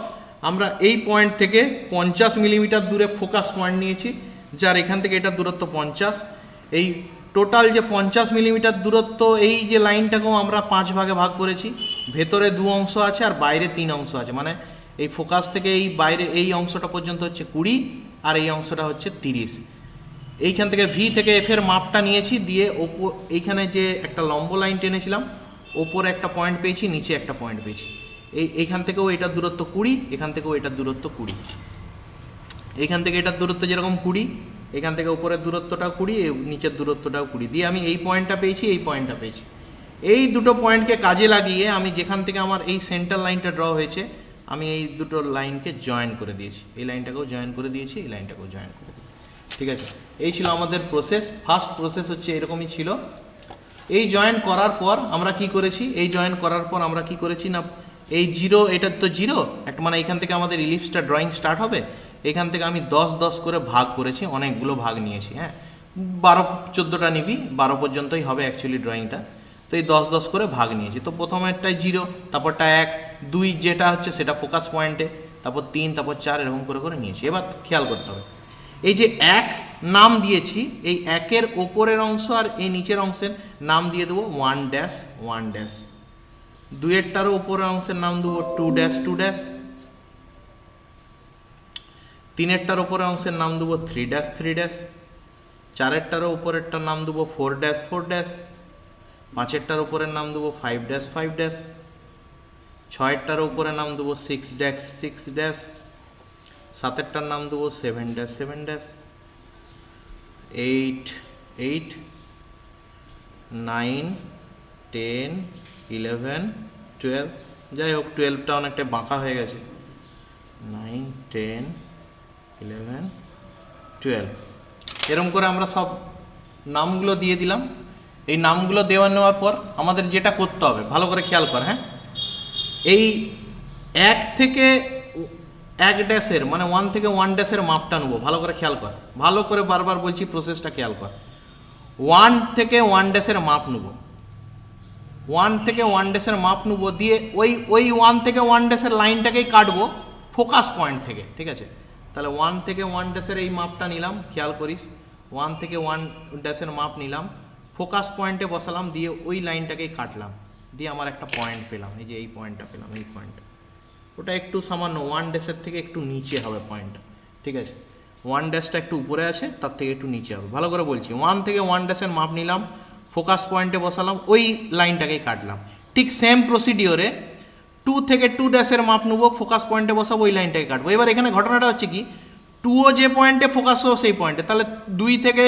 আমরা এই পয়েন্ট থেকে 50 মিলিমিটার দূরে ফোকাস পয়েন্ট নিয়েছি, যার এখান থেকে এটার দূরত্ব 50। এই টোটাল যে 50 মিলিমিটার দূরত্ব, এই যে লাইনটাকেও আমরা 5 ভাগে ভাগ করেছি। ভেতরে 2 অংশ আছে আর বাইরে 3 অংশ আছে, মানে এই ফোকাস থেকে এই বাইরে এই অংশটা পর্যন্ত হচ্ছে 20, আর এই অংশটা হচ্ছে 30। এইখান থেকে ভি থেকে এফ এর মাপটা নিয়েছি, দিয়ে ওপর এইখানে যে একটা লম্ব লাইন টেনেছিলাম, ওপরে একটা পয়েন্ট পেয়েছি, নিচে একটা পয়েন্ট পেয়েছি। এইখান থেকেও এটার দূরত্ব 20, এখান থেকেও এটার দূরত্ব 20। এইখান থেকে এটার দূরত্ব যেরকম 20, এখান থেকে উপরের দূরত্বটাও 20, নিচের দূরত্বটাও 20, দিয়ে আমি এই পয়েন্টটা পেয়েছি, এই পয়েন্টটা পেয়েছি। এই দুটো পয়েন্টকে কাজে লাগিয়ে আমি যেখান থেকে আমার এই সেন্টার লাইনটা ড্র হয়েছে, আমি এই দুটো লাইনকে জয়েন করে দিয়েছি। এই লাইনটাকেও জয়েন করে দিয়েছি, এই লাইনটাকেও জয়েন করে দিয়েছি, ঠিক আছে? এই ছিল আমাদের প্রসেস। ফার্স্ট প্রসেস হচ্ছে এরকমই ছিল। এই জয়েন করার পর আমরা কি করেছি, এই জয়েন করার পর আমরা কি করেছি না, এই 0, এটা তো 0 একটা, মানে এখান থেকে আমাদের ইলিপসটা ড্রয়িং স্টার্ট হবে। এখান থেকে আমি 10 10 করে ভাগ করেছি, অনেকগুলো ভাগ নিয়েছি, হ্যাঁ, 12-14টা নিবি, 12 পর্যন্তই হবে অ্যাকচুয়ালি ড্রয়িংটা। তো এই 10 10 করে ভাগ নিয়েছি। তো প্রথমেরটায় 0, তারপরটা 1 2 যেটা হচ্ছে সেটা ফোকাস পয়েন্টে, তারপর 3, তারপর 4, এরকম করে করে নিয়েছি। এবার খেয়াল করতে হবে, এই যে 1 নাম দিয়েছি, এই 1-এর ওপরের অংশ আর এই নিচের অংশের নাম দিয়ে দেবো 1 ড্যাশ 1 ড্যাশ। 2-এরটারও ওপরের অংশের নাম দেবো 2 ড্যাশ 2 ড্যাশ। 3-এরটার ওপরের অংশের নাম দেবো 3 ড্যাশ 3 ড্যাশ। 4-এরটারও উপরেরটার নাম দেবো 4 ড্যাশ 4 ড্যাশ। 5-এরটার উপরের নাম দেবো 5 ড্যাশ 5 ড্যাশ। 6-এরটার উপরের নাম দেবো 6 ড্যাশ 6 ড্যাশ। 7-এরটার নাম দেবো 7 ড্যাশ 7 ড্যাশ। 8 8 9 10 11 12, যাই হোক 12টা অনেকটা বাঁকা হয়ে গেছে, 9 10 11 12, এরকম করে আমরা সব নামগুলো দিয়ে দিলাম। এই নামগুলো দেওয়া নেওয়ার পর আমাদের যেটা করতে হবে ভালো করে খেয়াল কর, হ্যাঁ, এই 1 থেকে 1 ড্যাশের মানে 1 থেকে 1 ড্যাশের মাপটা নেবো, ভালো করে খেয়াল কর, ভালো করে বারবার বলছি প্রসেসটা খেয়াল কর। 1 থেকে 1 ড্যাশের মাপ নেবো, 1 থেকে 1 ড্যাশের মাপ নেবো, দিয়ে ওই 1 থেকে 1 ড্যাশের লাইনটাকেই কাটবো ফোকাস পয়েন্ট থেকে, ঠিক আছে। তাহলে 1 থেকে 1 ড্যাশের এই মাপটা নিলাম, খেয়াল করিস, 1 থেকে 1 ড্যাশের মাপ নিলাম, ফোকাস পয়েন্টে বসালাম, দিয়ে ওই লাইনটাকেই কাটলাম, দিয়ে আমার একটা পয়েন্ট পেলাম, এই যে এই পয়েন্টটা পেলাম, এই পয়েন্ট, ওটা একটু সামান্য 1 ড্যাশের থেকে একটু নিচে হবে পয়েন্টটা, ঠিক আছে। 1 ড্যাশটা একটু উপরে আছে, তার থেকে একটু নিচে হবে, ভালো করে বলছি। 1 থেকে 1 ড্যাশের মাপ নিলাম, ফোকাস পয়েন্টে বসালাম, ওই লাইনটাকেই কাটলাম। ঠিক সেম প্রসিডিওরে 2 থেকে 2 ড্যাশের মাপ নেবো, ফোকাস পয়েন্টে বসাবো, ওই লাইনটাকে কাটবো। এবার এখানে ঘটনাটা হচ্ছে কি, 2ও যে পয়েন্টে ফোকাস হবো সেই পয়েন্টে, তাহলে 2 থেকে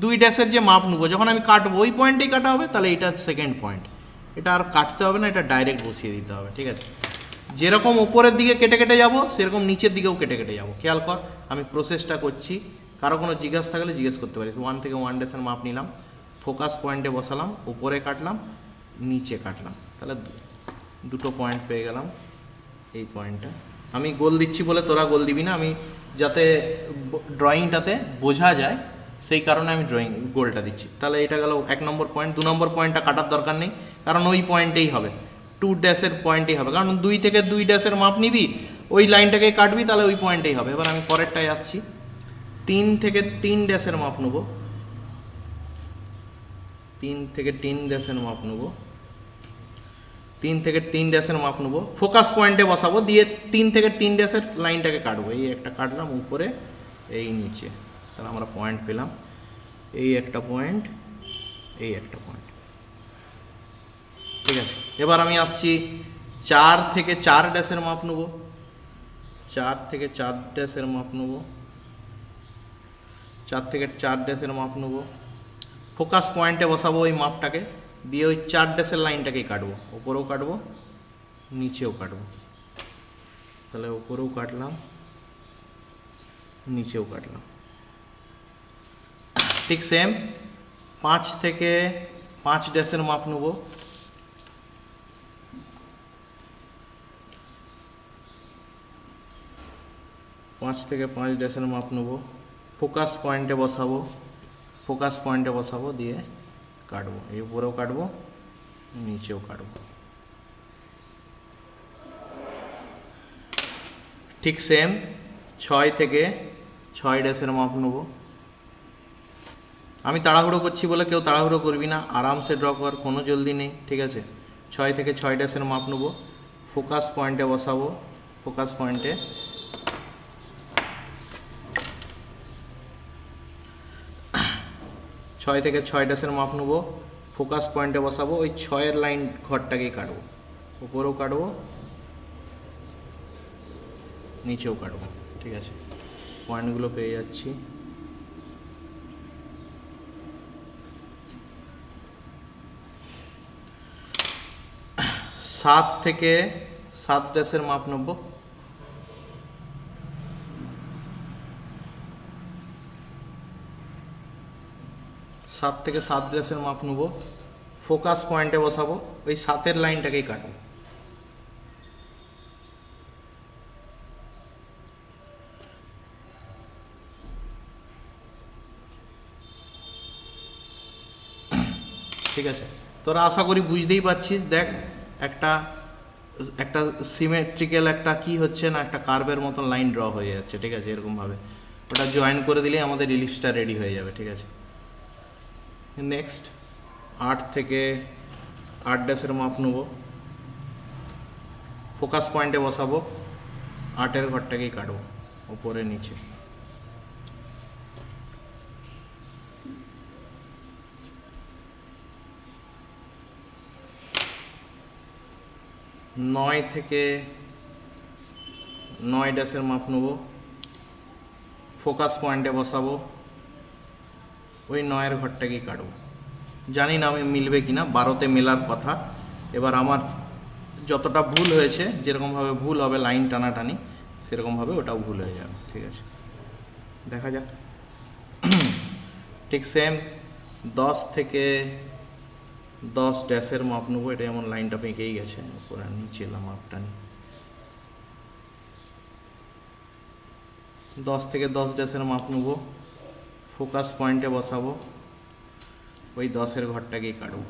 2 ড্যাশের যে মাপ নেবো যখন আমি কাটবো ওই পয়েন্টেই কাটা হবে, তাহলে এটা সেকেন্ড পয়েন্ট, এটা আর কাটতে হবে না, এটা ডাইরেক্ট বসিয়ে দিতে হবে, ঠিক আছে। যেরকম উপরের দিকে কেটে কেটে যাব সেরকম নিচের দিকেও কেটে কেটে যাব, খেয়াল কর আমি প্রসেসটা করছি, কারো কোনো জিজ্ঞাসা থাকলে জিজ্ঞেস করতে পারিস। 1 থেকে 1 ড্যাশের মাপ নিলাম, ফোকাস পয়েন্টে বসালাম, উপরে কাটলাম, নিচে কাটলাম, তাহলে দুটো পয়েন্ট পেয়ে গেলাম। এই পয়েন্টটা আমি গোল দিচ্ছি বলে তোরা গোল দিবি না, আমি যাতে ড্রয়িংটাতে বোঝা যায় সেই কারণে আমি গোলটা দিচ্ছি। তাহলে এটা গেল 1 নম্বর পয়েন্ট। 2 নম্বর পয়েন্টটা কাটার দরকার নেই, কারণ ওই পয়েন্টেই হবে, 2 ড্যাশের পয়েন্টেই হবে, কারণ 2 থেকে 2 ড্যাশের মাপ নিবি, ওই লাইনটাকে কাটবি, তাহলে ওই পয়েন্টেই হবে। এবার আমি পরেরটায় আসছি, 3 থেকে 3 ড্যাশের মাপ নেব, 3 থেকে 3 ড্যাশের মাপ নেব, 3 থেকে 3 ড্যাশের মাপ নেব, ফোকাস পয়েন্টে বসাবো, দিয়ে 3 থেকে 3 ড্যাশের লাইনটাকে কাটবো, এই একটা কাটলাম উপরে, এই নিচে, তাহলে আমরা পয়েন্ট পেলাম, এই একটা পয়েন্ট, এই একটা পয়েন্ট, ঠিক আছে। এবার আমি আসছি 4 থেকে 4 ড্যাশের মাপ নেব, 4 থেকে 4 ড্যাশের মাপ নেব, 4 থেকে 4 ড্যাশের মাপ নেব, ফোকাস পয়েন্টে বসাবো ওই মাপটাকে, দিয়ে ওই 4 ড্যাশের লাইনটাকেই কাটবো, ওপরেও কাটবো, নিচেও কাটবো, তাহলে ওপরেও কাটলাম, নিচেও কাটলাম। ঠিক সেম 5 থেকে 5 ড্যাশের মাপ নেব, 5 থেকে 5 ড্যাশের মাপ নেব, ফোকাস পয়েন্টে বসাবো, ফোকাস পয়েন্টে বসাবো, দিয়ে কাটবো, এই উপরেও কাটবো, নিচেও কাটবো। ঠিক সেম 6 থেকে 6 ড্যাশের মাপ নেব, আমি তাড়াহুড়ো করছি বলে কেউ তাড়াহুড়ো করবি না, আরামসে ড্র কর, কোনো জলদি নেই, ঠিক আছে। 6 থেকে 6 ড্যাশের মাপ নেব, ফোকাস পয়েন্টে বসাবো, ফোকাস পয়েন্টে, 6 থেকে 6 ড্যাশের মাপ নেব, ফোকাস পয়েন্টে বসাবো, ওই 6-এর লাইন ঘরটাকেই কাটবো, উপরেও কাটবো, নিচেও কাটবো, ঠিক আছে। পয়েন্টগুলো পেয়ে যাচ্ছি। সাত থেকে 7 ড্যাশের মাপ নেব, 7 থেকে 7 ড্যাশের মাপ নেব, ফোকাস পয়েন্টে বসাবো, ওই 7-এর লাইনটাকেই কাটবো, ঠিক আছে। তোরা আশা করি বুঝতেই পারছিস, দেখ একটা একটা সিমেট্রিক্যাল একটা কি হচ্ছে না, একটা কার্ভের মতন লাইন ড্র হয়ে যাচ্ছে, ঠিক আছে। এরকমভাবে ওটা জয়েন করে দিলেই আমাদের ইলিপসটা রেডি হয়ে যাবে, ঠিক আছে। নেক্সট 8 থেকে 8 ড্যাশের মাপ নেব, ফোকাস পয়েন্টে বসাবো, 8-এর ঘরটাকেই কাটবো, উপরে নিচে, নয় থেকে 9 ড্যাশের মাপ নেব, ফোকাস পয়েন্টে বসাবো, ওই 9-এর ঘরটাকেই কাটবো। জানি না আমি মিলবে কিনা, 12তে মেলার কথা, এবার আমার যতটা ভুল হয়েছে, যেরকমভাবে ভুল হবে লাইন টানাটানি, সেরকমভাবে ওটাও ভুল হয়ে যাবে। ঠিক আছে, দেখা যাক। ঠিক সেম 10 থেকে 10 ড্যাশের মাপ নেবো। এটা যেমন লাইনটা পেঁকেই গেছে, উপরে নিচে মাপটা নিই। 10 থেকে 10 ড্যাশের মাপ নেবো, ফোকাস পয়েন্টে বসাবো, ওই 10-এর ঘরটাকেই কাটবো।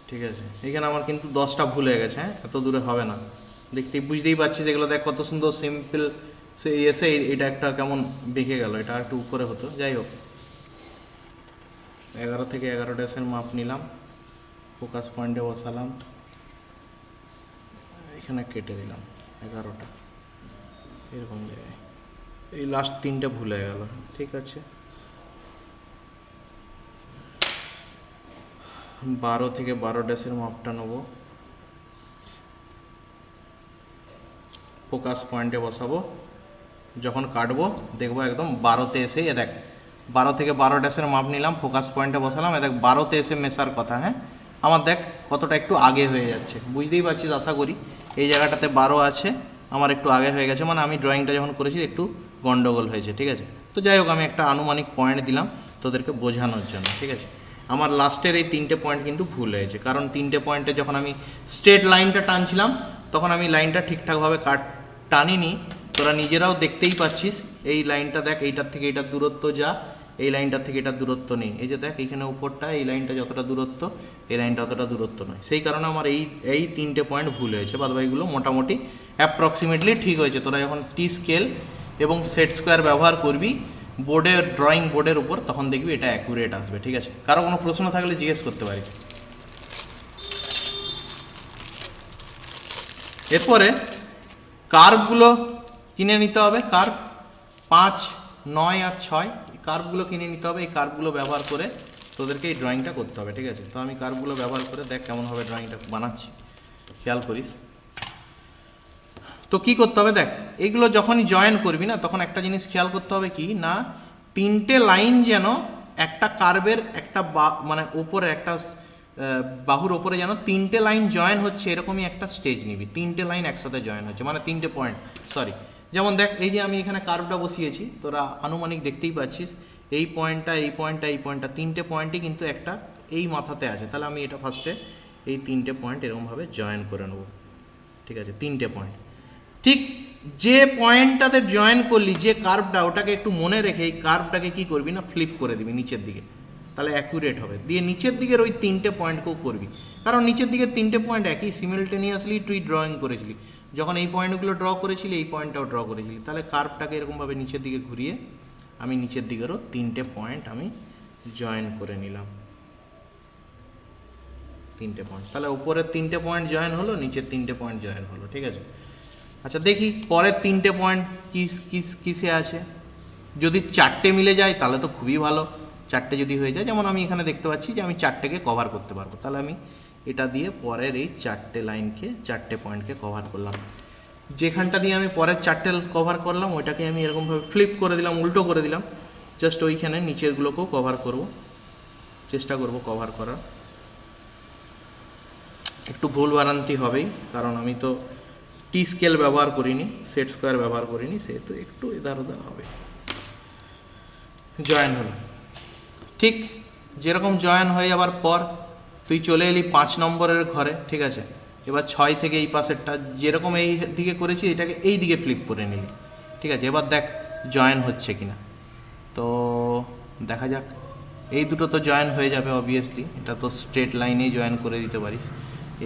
ঠিক আছে, এখানে আমার কিন্তু 10টা ভুল হয়ে গেছে। হ্যাঁ, এত দূরে হবে না, বুঝতেই পারছিস। এগুলো দেখ কত সুন্দর সিম্পল, সে এসে এটা একটা কেমন বেঁকে গেল, এটা একটু উপরে হতো। যাই হোক, 11 থেকে 11 ড্যাশের মাপ নিলাম, ফোকাস পয়েন্টে বসালাম, এখানে কেটে দিলাম 11টা এরকম জায়গায়। এই লাস্ট 3টে ভুল হয়ে গেল। ঠিক আছে, 12 থেকে 12 ড্যাশের মাপটা নেবো, ফোকাস পয়েন্টে বসাবো, যখন কাটবো দেখবো একদম 12তে এসেই, দেখ 12 থেকে 12 ড্যাশের মাপ নিলাম, ফোকাস পয়েন্টে বসালাম, দেখ 12তে এসে মেশার কথা। হ্যাঁ, আমার দেখ কতটা একটু আগে হয়ে যাচ্ছে, বুঝতেই পারছিস আশা করি। এই জায়গাটাতে 12 আছে, আমার একটু আগে হয়ে গেছে, মানে আমি ড্রয়িংটা যখন করেছি একটু গন্ডগোল হয়েছে। ঠিক আছে, তো যাই হোক, আমি একটা আনুমানিক পয়েন্ট দিলাম তোদেরকে বোঝানোর জন্য। ঠিক আছে, আমার লাস্টের এই 3টে পয়েন্ট কিন্তু ভুল হয়েছে, কারণ 3টে পয়েন্টে যখন আমি স্ট্রেট লাইনটা টানছিলাম তখন আমি লাইনটা ঠিকঠাকভাবে টানিনি। তোরা নিজেরাও দেখতেই পাচ্ছিস, এই লাইনটা দেখ, এইটার থেকে এইটার দূরত্ব যা, এই লাইনটার থেকে এটার দূরত্ব নেই। এই যে দেখ এইখানে উপরটা, এই লাইনটা যতটা দূরত্ব, এই লাইনটা অতটা দূরত্ব নয়। সেই কারণে আমার এই 3টে পয়েন্ট ভুল হয়েছে। বাদবাকিগুলো মোটামুটি অ্যাপ্রক্সিমেটলি ঠিক হয়েছে। তোরা যখন টি স্কেল এবং সেট স্কোয়ার ব্যবহার করবি বোর্ডের, ড্রয়িং বোর্ডের উপর, তখন দেখবি এটা অ্যাকুরেট আসবে। ঠিক আছে, কারো কোনো প্রশ্ন থাকলে জিজ্ঞেস করতে পারিস। এরপরে কার্ভগুলো কিনে নিতে হবে। কার্ভ 5, 9 আর 6 এই কার্ভগুলো কিনে নিতে হবে। এই কার্ভগুলো ব্যবহার করে তোদেরকে এই ড্রয়িংটা করতে হবে। ঠিক আছে, তো আমি কার্ভগুলো ব্যবহার করে দেখ কেমনভাবে ড্রয়িংটা বানাচ্ছি, খেয়াল করিস। তো কি করতে হবে দেখ, এইগুলো যখনই জয়েন করবি না, তখন একটা জিনিস খেয়াল করতে হবে কি না, 3টে লাইন যেন একটা কার্ভের একটা মানে ওপরে একটা বাহুর ওপরে যেন 3টে লাইন জয়েন হচ্ছে, এরকমই একটা স্টেজ নিবি। 3টে লাইন একসাথে জয়েন হচ্ছে, মানে 3টে পয়েন্ট, সরি। যেমন দেখ, এই যে আমি এখানে কার্ভটা বসিয়েছি, তোরা আনুমানিক দেখতেই পাচ্ছিস, এই পয়েন্টটা, এই পয়েন্টটা, এই পয়েন্টটা, 3টে পয়েন্টই কিন্তু একটা এই মাথাতে আছে। তাহলে আমি এটা ফার্স্টে এই 3টে পয়েন্ট এরকমভাবে জয়েন করে নেব। ঠিক আছে, 3টে পয়েন্ট। ঠিক যে পয়েন্টটাতে জয়েন করলি, যে কার্ভটা, ওটাকে একটু মনে রেখে এই কার্ভটাকে কি করবি না, ফ্লিপ করে দিবি নিচের দিকে, তাহলে অ্যাকুরেট হবে। দিয়ে নিচের দিকের ওই 3টে পয়েন্টকেও করবি, কারণ নিচের দিকের 3টে পয়েন্ট একই সিমিলটেনিয়াসলি তুই ড্রয়িং করেছিলি। যখন এই পয়েন্টগুলো ড্র করেছিলি, এই পয়েন্টটাও ড্র করেছিলি, তাহলে কার্ভটাকে এরকমভাবে নিচের দিকে ঘুরিয়ে আমি নিচের দিকেরও 3টে পয়েন্ট আমি জয়েন করে নিলাম। 3টে পয়েন্ট, তাহলে উপরের 3টে পয়েন্ট জয়েন হলো, নিচের 3টে পয়েন্ট জয়েন হলো। ঠিক আছে, আচ্ছা দেখি পরের 3টে পয়েন্ট কিসে আছে। যদি 4টে মিলে যায় তাহলে তো খুবই ভালো। 4টে যদি হয়ে যায়, যেমন আমি এখানে দেখতে পাচ্ছি যে আমি 4টেকে কভার করতে পারবো, তাহলে আমি এটা দিয়ে পরের এই 4টে লাইনকে, 4টে পয়েন্টকে কভার করলাম। যেখানটা দিয়ে আমি পরের 4টে কভার করলাম, ওইটাকে আমি এরকমভাবে ফ্লিপ করে দিলাম, উল্টো করে দিলাম, জাস্ট ওইখানে নিচেরগুলোকেও কভার করব, চেষ্টা করব কভার করার। একটু ভুল বারান্তি হবেই, কারণ আমি তো টি স্কেল ব্যবহার করিনি, সেট স্কোয়ার ব্যবহার করিনি, সেহেতু একটু এধার ওধার হবে। জয়েন হলো, ঠিক যেরকম জয়েন হয়ে যাবার পর তুই চলে এলি 5 নম্বরের ঘরে। ঠিক আছে, এবার 6 থেকে এই পাশেরটা যেরকম এই দিকে করেছি, এটাকে এই দিকে ফ্লিপ করে নিলি। ঠিক আছে, এবার দেখ জয়েন হচ্ছে কিনা। তো দেখা যাক, এই দুটো তো জয়েন হয়ে যাবে অবভিয়াসলি, এটা তো স্ট্রেট লাইনেই জয়েন করে দিতে পারিস।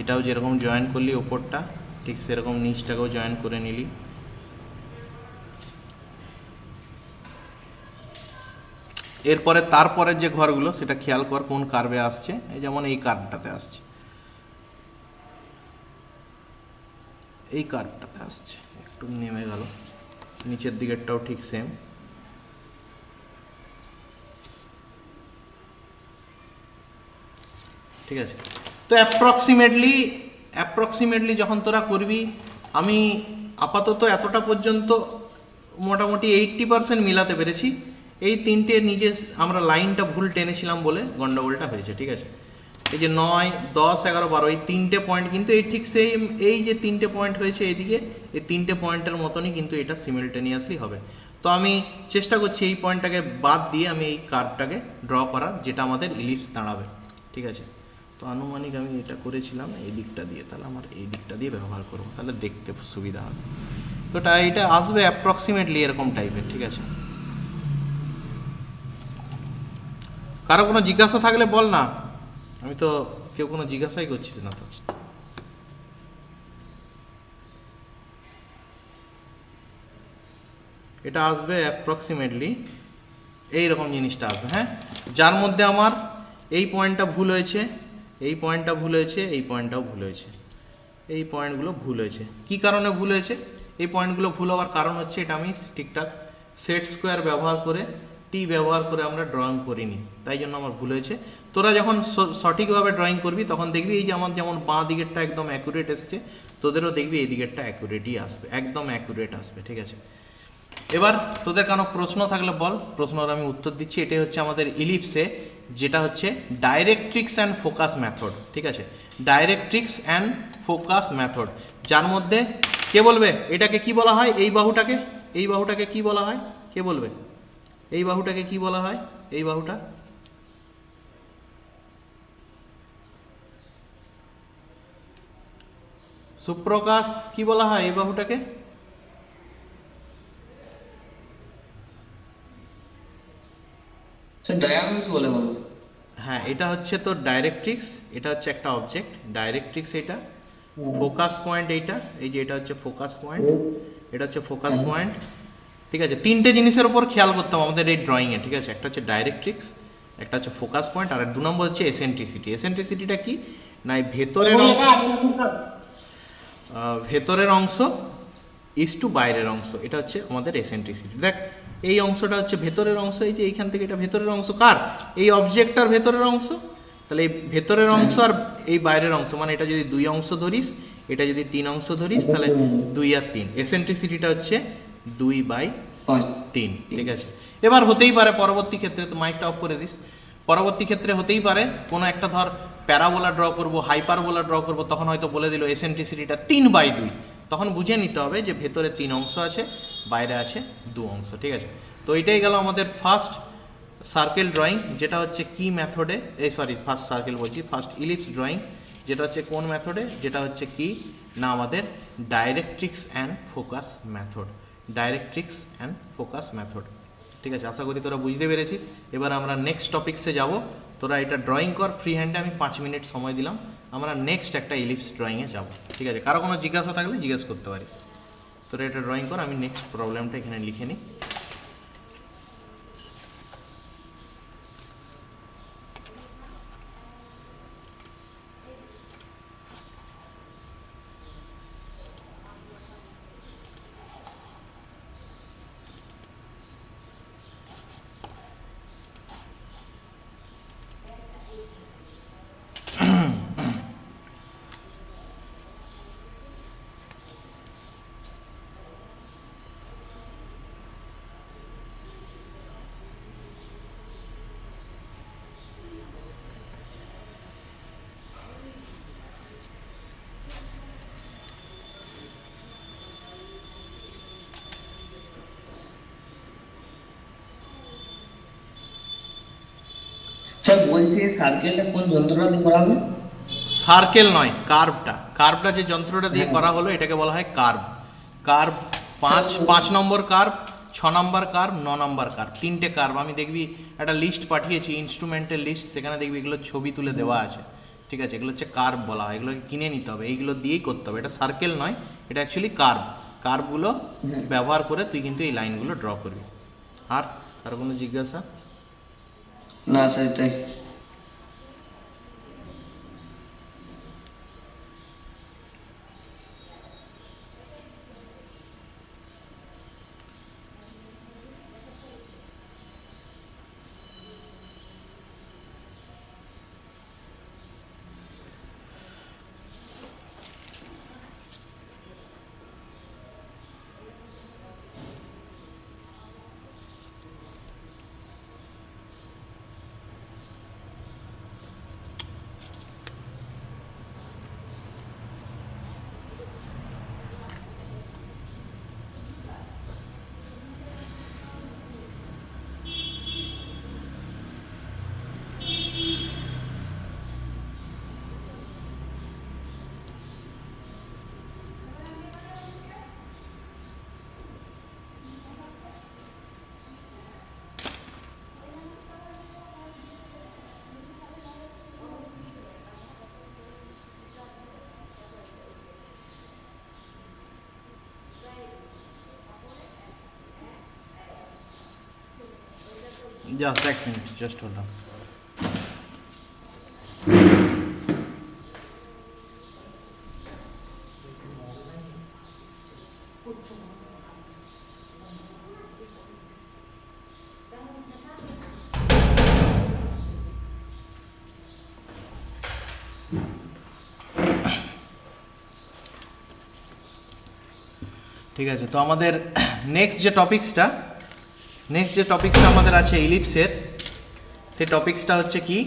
এটাও যেরকম জয়েন করলি ওপরটা, ঠিক সেরকম নিচটাকেও জয়েন করে নিলি। এরপরে তারপরের যে ঘরগুলো সেটা খেয়াল কর কোন কার্ভে আসছে। এই যেমন এই কার্ভটাতে আসছে, এই কার্ভটাতে আসছে, একটু নেমে গেল। নিচের দিকেরটাও ঠিক সেম। ঠিক আছে, তো অ্যাপ্রক্সিমেটলি যখন তোরা করবি, আমি আপাতত এতটা পর্যন্ত মোটামুটি 80% মিলাতে পেরেছি। এই তিনটে নিজে আমরা লাইনটা ভুল টেনেছিলাম বলে গন্ডগোলটা হয়েছে, ঠিক আছে। এই যে 9, 10, 11, 12 এই তিনটে পয়েন্ট কিন্তু এই ঠিক সেম, এই যে তিনটে পয়েন্ট হয়েছে এইদিকে, এই তিনটে পয়েন্টের মতনই কিন্তু এটা সিমিলটেনিয়াসলি হবে। তো আমি চেষ্টা করছি এই পয়েন্টটাকে বাদ দিয়ে আমি এই কার্ভটাকে ড্র করার, যেটা আমাদের ইলিপস দাঁড়াবে, ঠিক আছে। তো আনুমানিক আমি এটা করেছিলাম এই দিকটা দিয়ে, তাহলে আমার এই দিকটা দিয়ে ব্যবহার করবো, তাহলে দেখতে সুবিধা হবে। তো এটা আসবে অ্যাপ্রক্সিমেটলি এরকম টাইপের, ঠিক আছে। কারো কোনো জিজ্ঞাসা থাকলে বল না, আমি তো কেউ কোনো জিজ্ঞাসাই করছিস না তো। এটা আসবে অ্যাপ্রক্সিমেটলি এইরকম জিনিসটা আসবে, হ্যাঁ। যার মধ্যে আমার এই পয়েন্টটা ভুল হয়েছে, এই পয়েন্টটা ভুল হয়েছে, এই পয়েন্টটাও ভুল হয়েছে, এই পয়েন্টগুলো ভুল হয়েছে। কি কারণে ভুল হয়েছে? এই পয়েন্টগুলো ভুল হওয়ার কারণ হচ্ছে এটা আমি ঠিকঠাক সেট স্কোয়ার ব্যবহার করে, টি ব্যবহার করে আমরা ড্রয়িং করিনি, তাই জন্য আমার ভুল হয়েছে। তোরা যখন সঠিকভাবে ড্রয়িং করবি তখন দেখবি এই যে আমার যেমন বাঁ দিকেরটা একদম অ্যাকুরেট এসছে, তোদেরও দেখবি এই দিকেরটা অ্যাকুরেটই আসবে, একদম অ্যাকুরেট আসবে, ঠিক আছে। এবার তোদের কোনো প্রশ্ন থাকলে বল, প্রশ্নের আমি উত্তর দিচ্ছি। এটাই হচ্ছে আমাদের ইলিপসে, যেটা হচ্ছে ডাইরেক্ট্রিক্স অ্যান্ড ফোকাস মেথড, ঠিক আছে। ডাইরেক্ট্রিক্স অ্যান্ড ফোকাস মেথড, যার মধ্যে কে বলবে এটাকে কি বলা হয়? এই বাহুটাকে, এই বাহুটাকে কি বলা হয়? কে বলবে এই বাহুটাকে কি বলা হয়? এই বাহুটা সুপ্রকাশ, কি বলা হয় এই বাহুটাকে? স্যার ডায়াগনস বলে মনে হয়। হ্যাঁ, এটা হচ্ছে তো ডাইরেক্ট্রিক্স, এটা হচ্ছে একটা অবজেক্ট ডাইরেক্ট্রিক্স, এটা ফোকাস পয়েন্ট, এইটা এই যে এটা হচ্ছে ফোকাস পয়েন্ট, এটা হচ্ছে ফোকাস পয়েন্ট, ঠিক আছে। তিনটে জিনিসের উপর খেয়াল করতাম আমাদের এই ড্রয়িংয়ে, ঠিক আছে। একটা হচ্ছে ডাইরেক্ট্রিক্স, একটা হচ্ছে ফোকাস পয়েন্ট, আর 2 নম্বর হচ্ছে এসেন্ট্রিসিটি। এসেন্ট্রিসিটিটা কি না, এই ভেতরের অংশ ইস টু বাইরের অংশ, এটা হচ্ছে আমাদের এসেন্ট্রিসিটি। দেখ এই অংশটা হচ্ছে ভেতরের অংশ, এই যে এইখান থেকে এটা ভেতরের অংশ, কার? এই অবজেক্টটার ভেতরের অংশ। তাহলে এই ভেতরের অংশ আর এই বাইরের অংশ, মানে এটা যদি 2 অংশ ধরিস, এটা যদি 3 অংশ ধরিস, তাহলে 2 আর 3, এসেন্ট্রিসিটিটা হচ্ছে 2/3, ঠিক আছে। এবার হতেই পারে পরবর্তী ক্ষেত্রে, তো মাইকটা অফ করে দিস, পরবর্তী ক্ষেত্রে হতেই পারে কোনো একটা ধর প্যারাবোলা ড্র করবো, হাইপারবোলা ড্র করবো, তখন হয়তো বলে দিল এসেন্ট্রিসিটিটা 3/2, তখন বুঝে নিতে হবে যে ভেতরে 3 অংশ আছে, বাইরে আছে 2 অংশ, ঠিক আছে। তো এটাই গেল আমাদের ফার্স্ট সার্কেল ড্রয়িং, যেটা হচ্ছে কি মেথডে, ফার্স্ট সার্কেল বলছি, ফার্স্ট ইলিপস ড্রয়িং, যেটা হচ্ছে কোন মেথডে, যেটা হচ্ছে কি না আমাদের directrix and focus method, directrix and focus method, ঠিক আছে। আশা করি তোরা বুঝতে পেরেছিস। এবার আমরা নেক্সট টপিক্সে যাব, তোরা এটা ড্রয়িং কর ফ্রি হ্যান্ডে, আমি 5 মিনিট সময় দিলাম, আমরা নেক্সট একটা ইলিপস ড্রয়িংয়ে যাব, ঠিক আছে। কারো কোনো জিজ্ঞাসা থাকলে জিজ্ঞেস করতে পারিস। তোরা এটা ড্রয়িং কর, আমি নেক্সট প্রবলেমটা এখানে লিখে নিই। স্যার বলছি সার্কেলটা কোন যন্ত্রটা দিয়ে করা হবে? সার্কেল নয়, কার্ভটা যে যন্ত্রটা দিয়ে করা হলো এটাকে বলা হয় কার্ভ। কার্ভ 5 নম্বর কার্ভ, 6 নম্বর কার্ভ, 9 নম্বর কার্ভ, 3টে কার্ভ। আমি দেখবি একটা লিস্ট পাঠিয়েছি, ইনস্ট্রুমেন্টের লিস্ট, সেখানে দেখবি এগুলো ছবি তুলে দেওয়া আছে, ঠিক আছে। এগুলো হচ্ছে কার্ভ বলা হয়, এগুলোকে কিনে নিতে হবে, এইগুলো দিয়েই করতে হবে। এটা সার্কেল নয়, এটা অ্যাকচুয়ালি কার্ভ। কার্ভগুলো ব্যবহার করে তুই কিন্তু এই লাইনগুলো ড্র করবি। আর কোনো জিজ্ঞাসা? না স্যার এটাই। জাস্ট এক মিনিট, জাস্ট হোল্ড অন। ঠিক আছে, তো আমাদের নেক্সট যে টপিক্সটা আমাদের আছে ইলিপসের, সেই টপিক্সটা হচ্ছে কি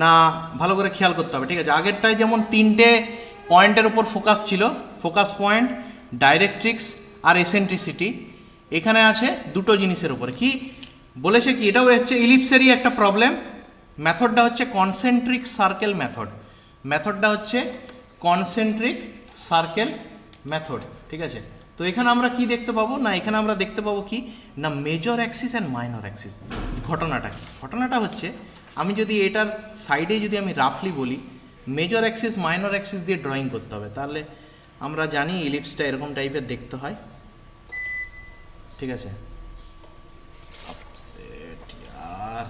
না, ভালো করে খেয়াল করতে হবে। ঠিক আছে, আগেরটায় যেমন 3টে পয়েন্টের উপর ফোকাস ছিল, ফোকাস পয়েন্ট, ডাইরেক্ট্রিক্স আর এসেন্ট্রিসিটি। এখানে আছে দুটো জিনিসের উপরে। কি বলেছে কি, এটাও হচ্ছে ইলিপসেরই একটা প্রবলেম। মেথডটা হচ্ছে কনসেন্ট্রিক সার্কেল মেথড, মেথডটা হচ্ছে কনসেন্ট্রিক সার্কেল মেথড। ঠিক আছে, তো এখানে আমরা কি দেখতে পাবো না, এখানে আমরা দেখতে পাবো কি না, major axis and minor Axis. ঘটনাটা কি, ঘটনাটা হচ্ছে আমি যদি এটার সাইডে যদি আমি রাফলি বলি, মেজর অ্যাক্সিস মাইনর অ্যাক্সিস দিয়ে ড্রয়িং করতে হবে, তাহলে আমরা জানি ইলিপসটা এরকম টাইপের দেখতে হয়। ঠিক আছে, upset year,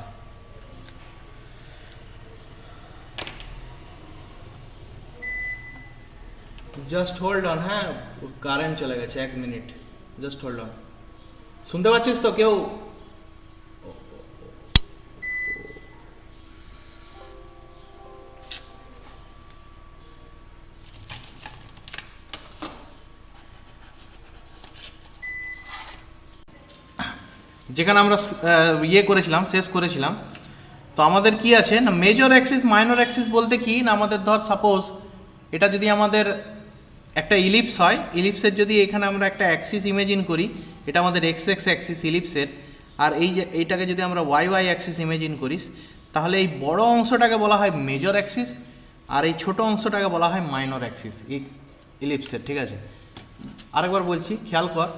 just hold on. হ্যাঁ, কারেন্ট চলে গেছে, 1 মিনিট, জাস্ট হোল্ড অন। শুনতে পাচ্ছিস তো কেউ? যেখানে আমরা শেষ করেছিলাম, তো আমাদের কি আছে না, মেজর অ্যাক্সিস মাইনর অ্যাক্সিস বলতে কি না, আমাদের ধর সাপোজ এটা যদি আমাদের একটা ইলিপস হয়, ইলিপসের যদি এখানে আমরা একটা অ্যাক্সিস ইমেজিন করি, এটা আমাদের এক্স এক্স অ্যাক্সিস ইলিপসের, আর এইটাকে যদি আমরা ওয়াই ওয়াই অ্যাক্সিস ইমেজিন করিস, তাহলে এই বড় অংশটাকে বলা হয় মেজর অ্যাক্সিস, আর এই ছোট অংশটাকে বলা হয় মাইনর অ্যাক্সিস ইলিপসের। ঠিক আছে, আরেকবার বলছি, খেয়াল কর।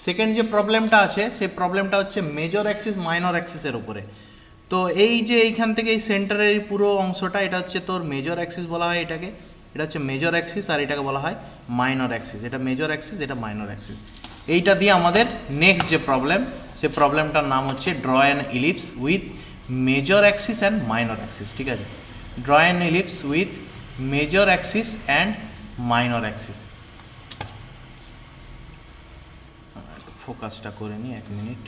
সেকেন্ড যে প্রবলেমটা আছে, সেই প্রবলেমটা হচ্ছে মেজর অ্যাক্সিস মাইনর অ্যাক্সিসের উপরে। তো এই যে এইখান থেকে এই সেন্টারের পুরো অংশটা, এটা হচ্ছে তোর মেজর অ্যাক্সিস বলা হয় এটাকে, এটা হচ্ছে মেজর অ্যাক্সিস, আর এটাকে বলা হয় মাইনর অ্যাক্সিস। এটা মেজর অ্যাক্সিস, এটা মাইনর অ্যাক্সিস। এইটা দিয়ে আমাদের নেক্সট যে প্রবলেম, সে প্রবলেমটার নাম হচ্ছে draw an ellipse with major axis and minor Axis. ঠিক আছে, draw an ellipse with major axis and minor Axis. ফোকাসটা করে নিই, 1 minute.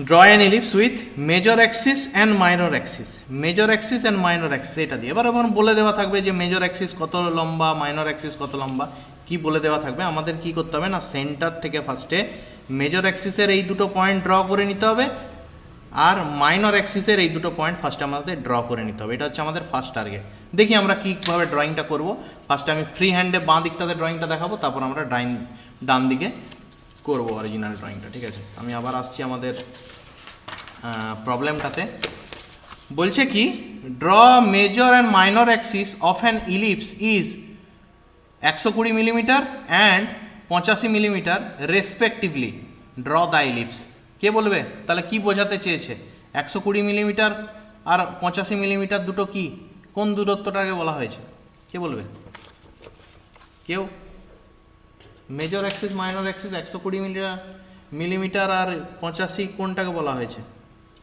Draw an ellipse with major axis and minor Axis, major axis and minor Axis এটা দিয়ে এবার বলে দেওয়া থাকবে যে মেজর অ্যাক্সিস কত লম্বা, মাইনর অ্যাক্সিস কত লম্বা, কি বলে দেওয়া থাকবে। আমাদের কি করতে হবে না, সেন্টার থেকে ফার্স্টে মেজর অ্যাক্সিসের এই দুটো পয়েন্ট ড্র করে নিতে হবে, আর মাইনর অ্যাক্সিসের এই দুটো পয়েন্ট ফার্স্টে আমাদের ড্র করে নিতে হবে। এটা হচ্ছে আমাদের ফার্স্ট টার্গেট। দেখি আমরা কীভাবে ড্রয়িংটা করব। ফার্স্টে আমি ফ্রি হ্যান্ডে বাঁ দিকটাতে ড্রয়িংটা দেখাবো, তারপর আমরা ডান দিকে করব অরিজিনাল ড্রয়িংটা। ঠিক আছে, আমি আবার আসছি আমাদের প্রবলেমটাতে। বলছে কি, draw major and minor axis of an ellipse is 120 millimetre and 85 millimetre respectively, draw the ellipse. কে বলবে তাহলে কি বোঝাতে চেয়েছে? 120 মিলিমিটার আর 85 মিলিমিটার দুটো কি, কোন দূরত্বটাকে বলা হয়েছে? কে বলবে? কেউ? Major axis minor axis 120 millimetre আর 85 কোনটাকে বলা হয়েছে?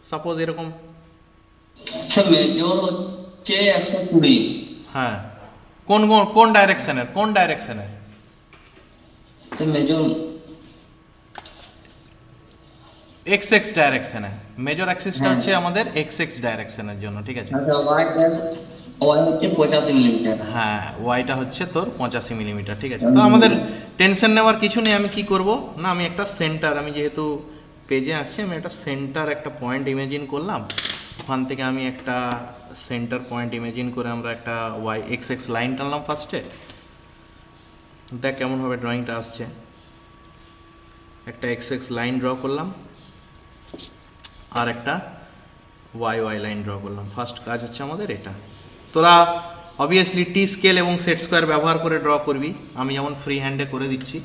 সাপোজ এরকম, স্যার মেজর হচ্ছে 120। হ্যাঁ, কোন কোন ডাইরেকশনের, কোন ডাইরেকশনের? স্যার মেজর এক্স এক্স ডাইরেকশনে, মেজর অ্যাক্সিসটা হচ্ছে আমাদের এক্স এক্স ডাইরেকশনের জন্য। ঠিক আছে, আচ্ছা ওয়াই হচ্ছে 85 মিলিমিটার। হ্যাঁ, ওয়াইটা হচ্ছে তোর 85 মিলিমিটার। ঠিক আছে, তো আমাদের টেনশন নেওয়ার কিছু নেই। আমি কি করব না, আমি একটা সেন্টার, আমি যেহেতু পেজে আছি, আমি একটা সেন্টার, একটা পয়েন্ট ইমেজিন করলাম। ওখান থেকে আমি একটা সেন্টার পয়েন্ট ইমেজিন করে আমরা একটা ওয়াই এক্স এক্স লাইন টানলাম ফার্স্টে। দেখ কেমনভাবে ড্রয়িংটা আসছে। একটা এক্স এক্স লাইন ড্র করলাম, আর একটা ওয়াই ওয়াই লাইন ড্র করলাম। ফার্স্ট কাজ হচ্ছে আমাদের এটা। তোরা অবভিয়াসলি টি স্কেল এবং সেট স্কোয়ার ব্যবহার করে ড্র করবি। আমি যেমন ফ্রি হ্যান্ডে করে দিচ্ছি,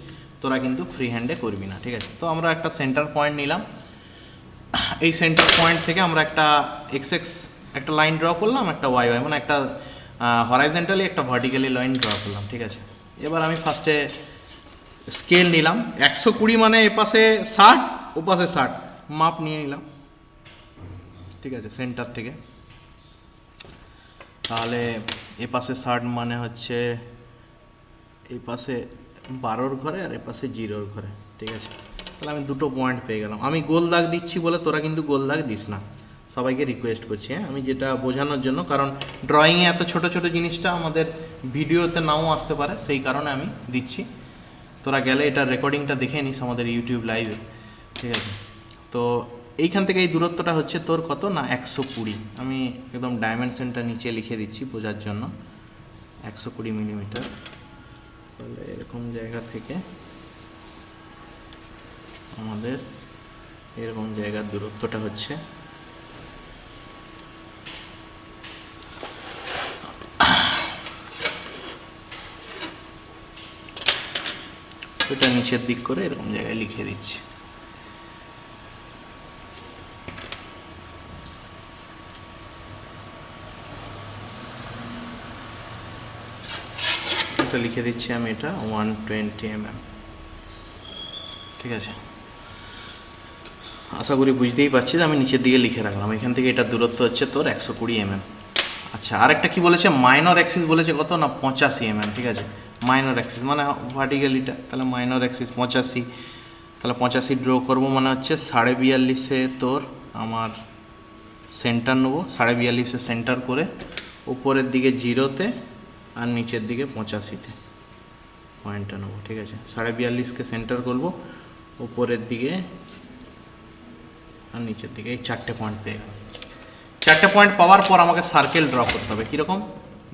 তোরা কিন্তু ফ্রি হ্যান্ডে করবি না। ঠিক আছে, তো আমরা একটা সেন্টার পয়েন্ট নিলাম। এই সেন্টার পয়েন্ট থেকে আমরা একটা এক্স এক্স একটা লাইন ড্র করলাম, একটা ওয়াই ওয়াই, মানে একটা হরাইজেন্টালি একটা ভার্টিক্যালি লাইন ড্র করলাম। ঠিক আছে, এবার আমি ফার্স্টে স্কেল নিলাম 120 মানে এপাশে 60 ওপাশে 60 মাপ নিয়ে নিলাম, ঠিক আছে, সেন্টার থেকে। তাহলে এপাশে 60 মানে হচ্ছে এই পাশে 12 ঘরে আর এপাশে 0 ঘরে, ঠিক আছে। তাহলে আমি দুটো পয়েন্ট পেয়ে গেলাম। আমি গোল দাগ দিচ্ছি বলে তোরা কিন্তু গোল দাগ দিস না, সবাইকে রিকোয়েস্ট করছি। হ্যাঁ, আমি যেটা বোঝানোর জন্য, কারণ ড্রয়িংয়ে এত ছোট ছোট জিনিসটা আমাদের ভিডিওতে নাও আসতে পারে, সেই কারণে আমি দিচ্ছি। তোরা গেলে এটা রেকর্ডিংটা দেখে নিস আমাদের ইউটিউব লাইভে, ঠিক আছে। তো এইখান থেকে এই দূরত্বটা হচ্ছে তোর কত না 120। আমি একদম ডাইমেনশনটা নিচে লিখে দিচ্ছি বোঝার জন্য, 120 মিলিমিটার। তাহলে এরকম জায়গা থেকে আমাদের এরকম জায়গার দূরত্বটা হচ্ছে এটা নিচের দিক করে এরকম জায়গায় লিখে দিচ্ছি। এটা লিখে দিচ্ছি আমি, এটা 120 mm, ঠিক আছে। আশা করি বুঝতেই পারছিস, আমি নিচের দিকে লিখে রাখলাম। এখান থেকে এটার দূরত্ব হচ্ছে তোর 120 mm। আচ্ছা, আরেকটা কি বলেছে, মাইনর অ্যাক্সিস বলেছে কত না 85 mm, ঠিক আছে। মাইনর অ্যাক্সিস মানে ভার্টিক্যালিটা, তাহলে মাইনর অ্যাক্সিস 85। তাহলে 85 ড্র করবো মানে হচ্ছে 42.5-এ তোর আমার সেন্টার নেবো, 42.5-এ সেন্টার করে উপরের দিকে 0-তে আর নিচের দিকে 85-তে পয়েন্টটা নেবো, ঠিক আছে। 42.5-কে সেন্টার করবো, উপরের দিকে আর নিচের দিকে, এই 4টে পয়েন্ট পেয়ে গেলাম। 4টে পয়েন্ট পাওয়ার পর আমাকে সার্কেল ড্র করতে হবে। কীরকম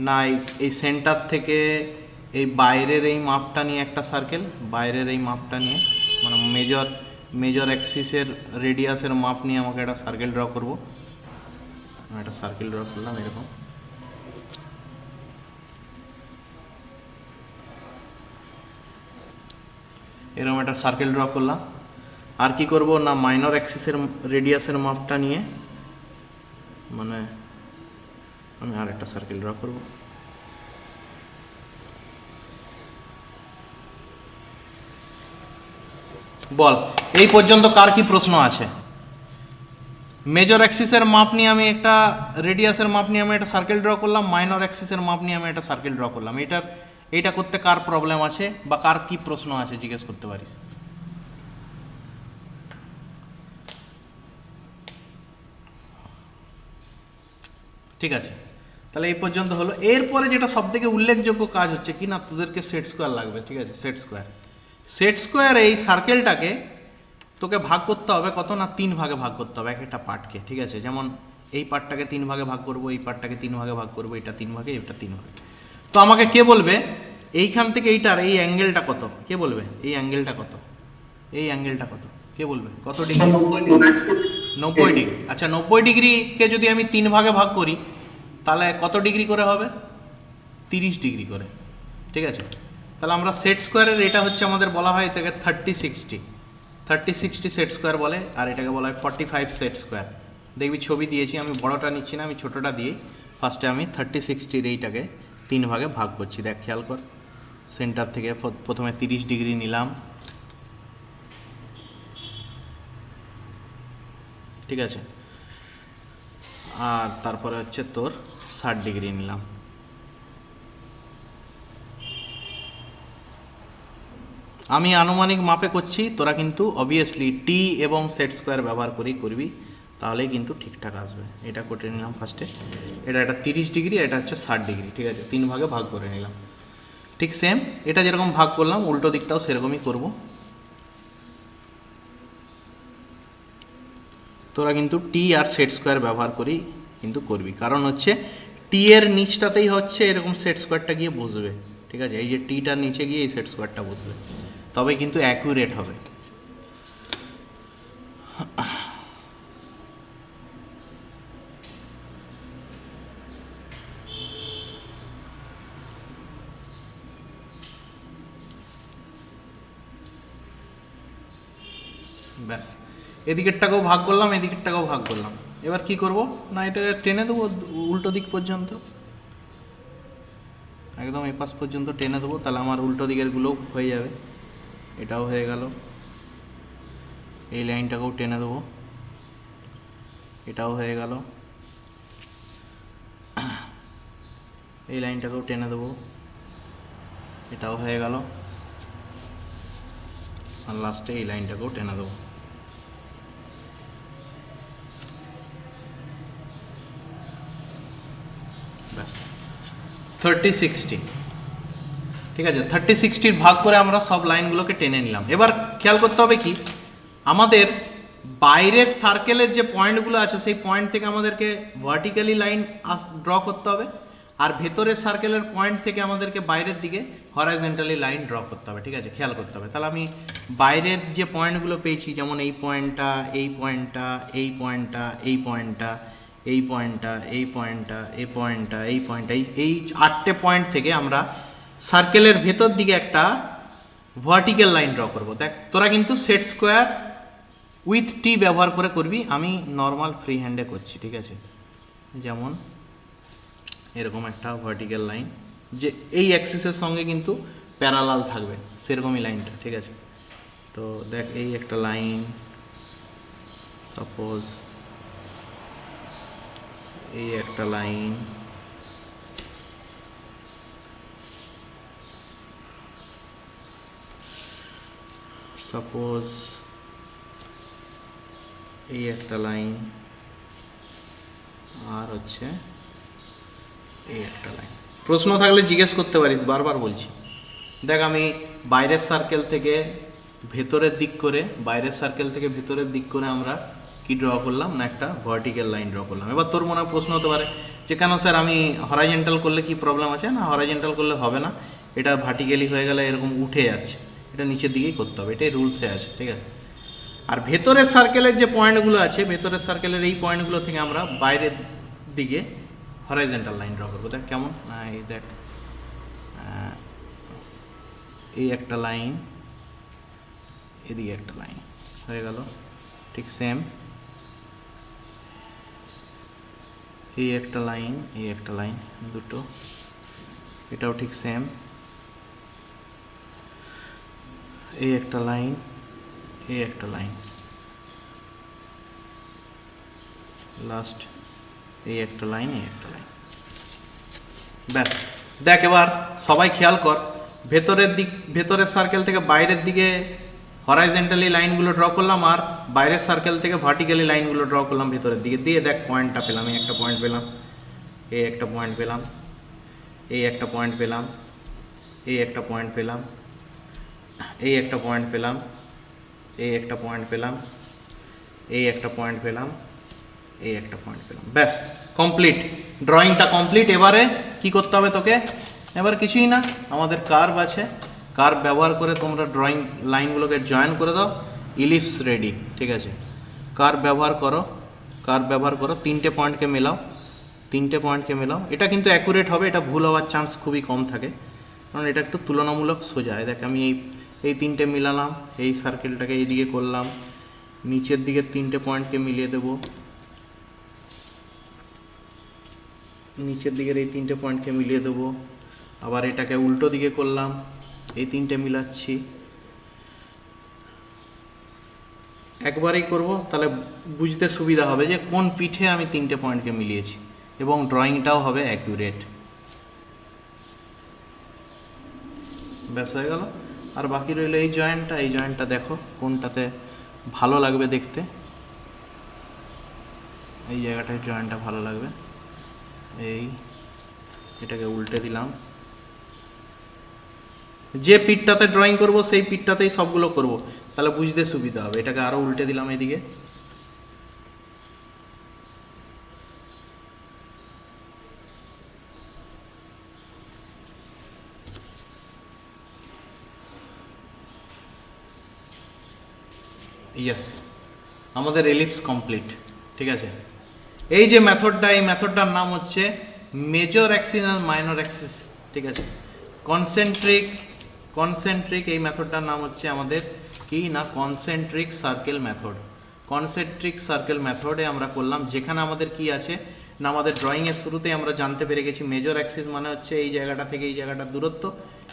না, এই সেন্টার থেকে এই বাইরের এই মাপটা নিয়ে একটা সার্কেল, বাইরের এই মাপটা নিয়ে মানে মেজর অ্যাক্সিসের রেডিয়াসের মাপ নিয়ে আমাকে একটা সার্কেল ড্র করবো। আমি একটা সার্কেল ড্র করলাম এরকম, এরকম একটা সার্কেল ড্র করলাম। আর কি করব না, মাইনর অ্যাক্সিসের রেডিয়াসের মাপটা নিয়ে মানে আমি আর একটা সার্কেল ড্র করব। বল এই পর্যন্ত কার কি প্রশ্ন আছে? মেজর অ্যাক্সিসের মাপ নিয়ে আমি একটা, রেডিয়াসের মাপ নিয়ে আমি একটা সার্কেল ড্র করলাম, মাইনর অ্যাক্সিসের মাপ নিয়ে আমি একটা সার্কেল ড্র করলাম। এইটা করতে কার প্রবলেম আছে বা কার কি প্রশ্ন আছে জিজ্ঞেস করতে পারিস। ঠিক আছে, তাহলে এই পর্যন্ত হলো। এরপরে যেটা সবথেকে উল্লেখযোগ্য কাজ হচ্ছে কি না, তোদেরকে সেট স্কোয়ার লাগবে, ঠিক আছে। সেট স্কোয়ার এই সার্কেলটাকে তোকে ভাগ করতে হবে কত না 3 ভাগে ভাগ করতে হবে এক একটা পার্টকে, ঠিক আছে। যেমন এই পার্টটাকে 3 ভাগে ভাগ করবো, এই পার্টটাকে 3 ভাগে ভাগ করবো, এটা 3 ভাগে, এটা 3 ভাগে। তো আমাকে কে বলবে এইখান থেকে এইটার এই অ্যাঙ্গেলটা কত, কে বলবে এই অ্যাঙ্গেলটা কত, এই অ্যাঙ্গেলটা কত, কে বলবে কত ডিগ্রি? 90 ডিগ্রি। আচ্ছা, 90 ডিগ্রিকে যদি আমি 3 ভাগে ভাগ করি তাহলে কত ডিগ্রি করে হবে? 30 ডিগ্রি করে, ঠিক আছে। তাহলে আমরা সেট স্কোয়ারের, এটা হচ্ছে আমাদের বলা হয় এটাকে 30-60 সেট স্কোয়ার বলে, আর এটাকে বলা হয় 45 সেট স্কোয়ার। দেখবি ছবি দিয়েছি, আমি বড়টা নিচ্ছি না, আমি ছোটোটা দিয়ে ফার্স্টে আমি 30-60-র এইটাকে 3 ভাগে ভাগ করছি। দেখ খেয়াল কর, সেন্টার থেকে প্রথমে 30 ডিগ্রি নিলাম, ঠিক আছে, আর তারপরে হচ্ছে তোর 60 ডিগ্রি নিলাম। আমি আনুমানিক মাপে করছি, তোরা কিন্তু অবভিয়াসলি টি এবং সেট স্কোয়ার ব্যবহার করেই করবি, তাহলেই কিন্তু ঠিকঠাক আসবে। এটা কেটে নিলাম ফার্স্টে, এটা 30 ডিগ্রি, এটা হচ্ছে 60 ডিগ্রি, ঠিক আছে। 3 ভাগে ভাগ করে নিলাম। ঠিক সেম এটা যেরকম ভাগ করলাম উল্টো দিকটাও সেরকমই করব। তোরা কিন্তু টি আর সেট স্কোয়ার ব্যবহার করেই কিন্তু করবি, কারণ হচ্ছে টি এর নিচটাতেই হচ্ছে এরকম সেট স্কোয়ারটা গিয়ে বসবে, ঠিক আছে। এই যে টিটার নিচে গিয়ে এই সেট স্কোয়ারটা বসবে, তবে কিন্তু অ্যাকুরেট হবে। ব্যাস, এদিকেরটাকেও ভাগ করলাম, এদিকেরটাকেও ভাগ করলাম। এবার কি করব না, এটা টেনে দেবো উল্টো দিক পর্যন্ত, একদম এপাশ পর্যন্ত টেনে দেবো, তাহলে আমার উল্টো দিকের গুলো হয়ে যাবে। এটাও হয়ে গেল। এই লাইনটাকেও টেনে দেবো, এটাও হয়ে গেল। এই লাইনটাকেও টেনে দেবো, এটাও হয়ে গেল। আর লাস্টে এই লাইনটাকেও টেনে দেবো। ব্যাস 30-60, ঠিক আছে। 30-60 ভাগ করে আমরা সব লাইনগুলোকে টেনে নিলাম। এবার খেয়াল করতে হবে কি, আমাদের বাইরের সার্কেলের যে পয়েন্টগুলো আছে সেই পয়েন্ট থেকে আমাদেরকে ভার্টিক্যালি লাইন ড্র করতে হবে, আর ভেতরের সার্কেলের পয়েন্ট থেকে আমাদেরকে বাইরের দিকে হরাইজন্টালি লাইন ড্র করতে হবে, ঠিক আছে। খেয়াল করতে হবে। তাহলে আমি বাইরের যে পয়েন্টগুলো পেয়েছি, যেমন এই পয়েন্টটা, এই পয়েন্টটা, এই পয়েন্টটা, এই পয়েন্টটা, এই পয়েন্টটা, এই পয়েন্টটা, এই পয়েন্টটা, এই পয়েন্টটা, এই 8টে পয়েন্ট থেকে আমরা সার্কেলের ভেতর দিকে একটা ভার্টিক্যাল লাইন ড্র করব। দেখ, তোরা কিন্তু সেট স্কোয়ার উইথ টি ব্যবহার করে করবি, আমি নর্মাল ফ্রি হ্যান্ডে করছি, ঠিক আছে। যেমন এরকম একটা ভার্টিক্যাল লাইন, যে এই অ্যাক্সিসের সঙ্গে কিন্তু প্যারালাল থাকবে, সেরকমই লাইনটা, ঠিক আছে। তো দেখ, এই একটা লাইন, সাপোজ এই একটা লাইন, সাপোজ এই একটা লাইন, আর হচ্ছে এই একটা লাইন। প্রশ্ন থাকলে জিজ্ঞেস করতে পারিস, বারবার বলছি। দেখ, আমি বাইরের সার্কেল থেকে ভেতরের দিক করে, বাইরের সার্কেল থেকে ভেতরের দিক করে আমরা কি ড্র করলাম না, একটা ভার্টিক্যাল লাইন ড্র করলাম। এবার তোর মনে প্রশ্ন হতে পারে যে কেন স্যার আমি হরাইজন্টাল করলে কি প্রবলেম আছে? না, হরাইজন্টাল করলে হবে না, এটা ভার্টিক্যালি হয়ে গেলে এরকম উঠে যাচ্ছে, এটা নিচের দিকেই করতে হবে, এটাই রুলসে আছে, ঠিক আছে। আর ভেতরের সার্কেলের যে পয়েন্টগুলো আছে, ভেতরের সার্কেলের এই পয়েন্টগুলো থেকে আমরা বাইরের দিকে হরাইজন্টাল লাইন ড্র করবো। দেখ কেমন, এই দেখ, এই একটা লাইন, এদিকে একটা লাইন হয়ে গেল, ঠিক সেম। এই একটা লাইন, এই একটা লাইন, দুটো, এটাও ঠিক সেম। এই একটা লাইন, এই একটা লাইন, লাস্ট এই একটা লাইন, এই একটা লাইন, ব্যাস। দেখ, এবার সবাই খেয়াল কর, ভেতরের দিক, ভেতরের সার্কেল থেকে বাইরের দিকে হরাইজন্টালি লাইনগুলো ড্র করলাম, আর বাইরের সার্কেল থেকে ভার্টিক্যালি লাইনগুলো ড্র করলাম ভেতরের দিকে দিয়ে। দেখ, পয়েন্টটা পেলাম, এই একটা পয়েন্ট পেলাম, এই একটা পয়েন্ট পেলাম, এই একটা পয়েন্ট পেলাম, এই একটা পয়েন্ট পেলাম, এই একটা পয়েন্ট পেলাম, এই একটা পয়েন্ট পেলাম, এই একটা পয়েন্ট পেলাম, এই একটা পয়েন্ট পেলাম, ব্যাস কমপ্লিট, ড্রয়িংটা কমপ্লিট। এবারে কি করতে হবে তোকে? এবার কিছুই না, আমাদের কার্ভ আছে, কার্ভ ব্যবহার করে তোমরা ড্রয়িং লাইনগুলোকে জয়েন করে দাও, ইলিপস রেডি, ঠিক আছে। কার্ভ ব্যবহার করো, কার্ভ ব্যবহার করো, 3টে পয়েন্টকে মেলাও, 3টে পয়েন্টকে মেলাও। এটা কিন্তু অ্যাকুরেট হবে, এটা ভুল হওয়ার চান্স খুবই কম থাকে, কারণ এটা একটু তুলনামূলক সোজা। দেখ, আমি এই 3টে মিলালাম, এই সার্কেলটাকে এইদিকে করলাম, নিচের দিকে 3টে পয়েন্টকে মিলিয়ে দেবো, নিচের দিকের এই 3টে পয়েন্টকে মিলিয়ে দেবো, আবার এটাকে উল্টো দিকে করলাম, এই 3টে মিলাচ্ছি। একবারেই করব, তাহলে বুঝতে সুবিধা হবে যে কোন পিঠে আমি 3টে পয়েন্টকে মিলিয়েছি, এবং ড্রয়িংটাও হবে অ্যাকুরেট। ব্যাস হয়ে গেল। আর বাকি রইল এই জয়েন্টটা, এই জয়েন্টটা দেখো কোনটাতে ভালো লাগবে দেখতে, এই জায়গাটায় জয়েন্টটা ভালো লাগবে। এই এটাকে উল্টে দিলাম, যে পিঠটাতে ড্রয়িং করব সেই পিঠটাতেই সবগুলো করব, তাহলে বুঝতে সুবিধা হবে। এটাকে আরও উল্টে দিলাম এদিকে, ইয়েস, আমাদের এলিপস কমপ্লিট, ঠিক আছে। এই যে মেথডটা, এই মেথডটার নাম হচ্ছে মেজর অ্যাক্সিস আর মাইনর অ্যাক্সিস, ঠিক আছে। কনসেন্ট্রিক এই মেথডটার নাম হচ্ছে আমাদের কি না, concentric circle method. Concentric circle মেথডে আমরা করলাম, যেখানে আমাদের কি আছে না আমাদের ড্রয়িংয়ের শুরুতেই আমরা জানতে পেরে গেছি মেজর অ্যাক্সিস মানে হচ্ছে এই জায়গাটা থেকে এই জায়গাটার দূরত্ব,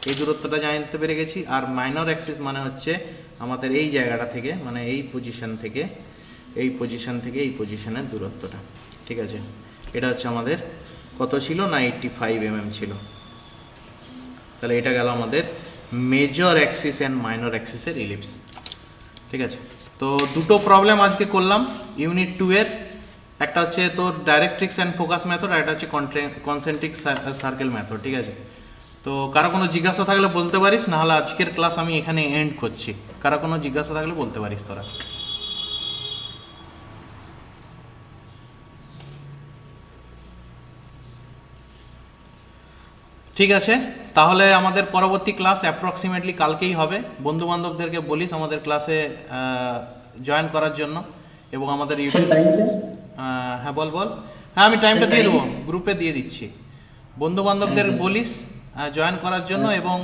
এই দূরত্বটা জানতে পেরে গেছি। আর মাইনর অ্যাক্সিস মানে হচ্ছে আমাদের এই জায়গাটা থেকে মানে এই পজিশন থেকে এই পজিশনের দূরত্বটা, ঠিক আছে। এটা হচ্ছে আমাদের কত ছিল না 85 mm ছিল। তাহলে এটা গেল আমাদের মেজর অ্যাক্সিস অ্যান্ড মাইনর অ্যাক্সিসের ইলিপস, ঠিক আছে। তো দুটো প্রবলেম আজকে করলাম ইউনিট 2 এর, একটা হচ্ছে তোর ডাইরেক্ট্রিক্স অ্যান্ড ফোকাস মেথড, আর একটা হচ্ছে কনসেন্ট্রিক সার্কেল মেথড, ঠিক আছে। তো কারো কোনো জিজ্ঞাসা থাকলে বলতে পারিস, নাহলে আজকের ক্লাস আমি এখানে এন্ড করছি। কারো কোনো জিজ্ঞাসা থাকলে বলতে পারিস তোরা। ঠিক আছে, তাহলে আমাদের পরবর্তী ক্লাস অ্যাপ্রক্সিমেটলি কালকেই হবে। বন্ধু বান্ধবদেরকে বলিস আমাদের ক্লাসে জয়েন করার জন্য, এবং আমাদের স্যার ইউটিউব। টাইমটা? হ্যাঁ বল বল। হ্যাঁ আমি টাইমটা দিয়ে দেবো, গ্রুপে দিয়ে দিচ্ছি। বন্ধু বান্ধবদের বলিস জয়েন করার জন্য, এবং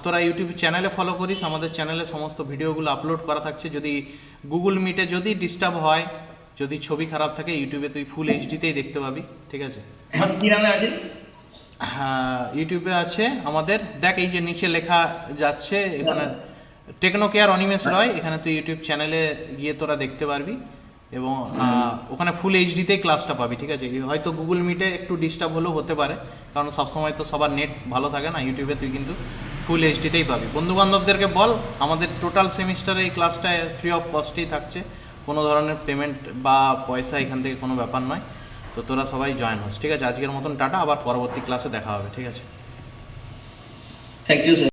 তোরা ইউটিউব চ্যানেলে ফলো করিস, আমাদের চ্যানেলে সমস্ত ভিডিওগুলো আপলোড করা থাকছে। যদি গুগল মিটে যদি ডিস্টার্ব হয়, যদি ছবি খারাপ থাকে, ইউটিউবে তুই ফুল এইচডিতেই দেখতে পাবি, ঠিক আছে। এখন কি নামে আছে? হ্যাঁ ইউটিউবে আছে আমাদের, দেখ এই যে নিচে লেখা যাচ্ছে এখানে টেকনো কেয়ার অনিমেষ রয়, এখানে তুই ইউটিউব চ্যানেলে গিয়ে তোরা দেখতে পারবি, এবং ওখানে ফুল এইচডিতেই ক্লাসটা পাবি, ঠিক আছে। হয়তো গুগল মিটে একটু ডিস্টার্ব হলেও হতে পারে, কারণ সবসময় তো সবার নেট ভালো থাকে না। ইউটিউবে তুই কিন্তু ফুল এইচডিতেই পাবি। বন্ধু বান্ধবদেরকে বল আমাদের টোটাল সেমিস্টারে এই ক্লাসটা ফ্রি অফ কস্টেই থাকছে, কোনো ধরনের পেমেন্ট বা পয়সা এখান থেকে কোনো ব্যাপার নয়। তো তোরা সবাই জয়েন হোস, ঠিক আছে। আজকের মতন টাটা, আবার পরবর্তী ক্লাসে দেখা হবে, ঠিক আছে। Thank you sir.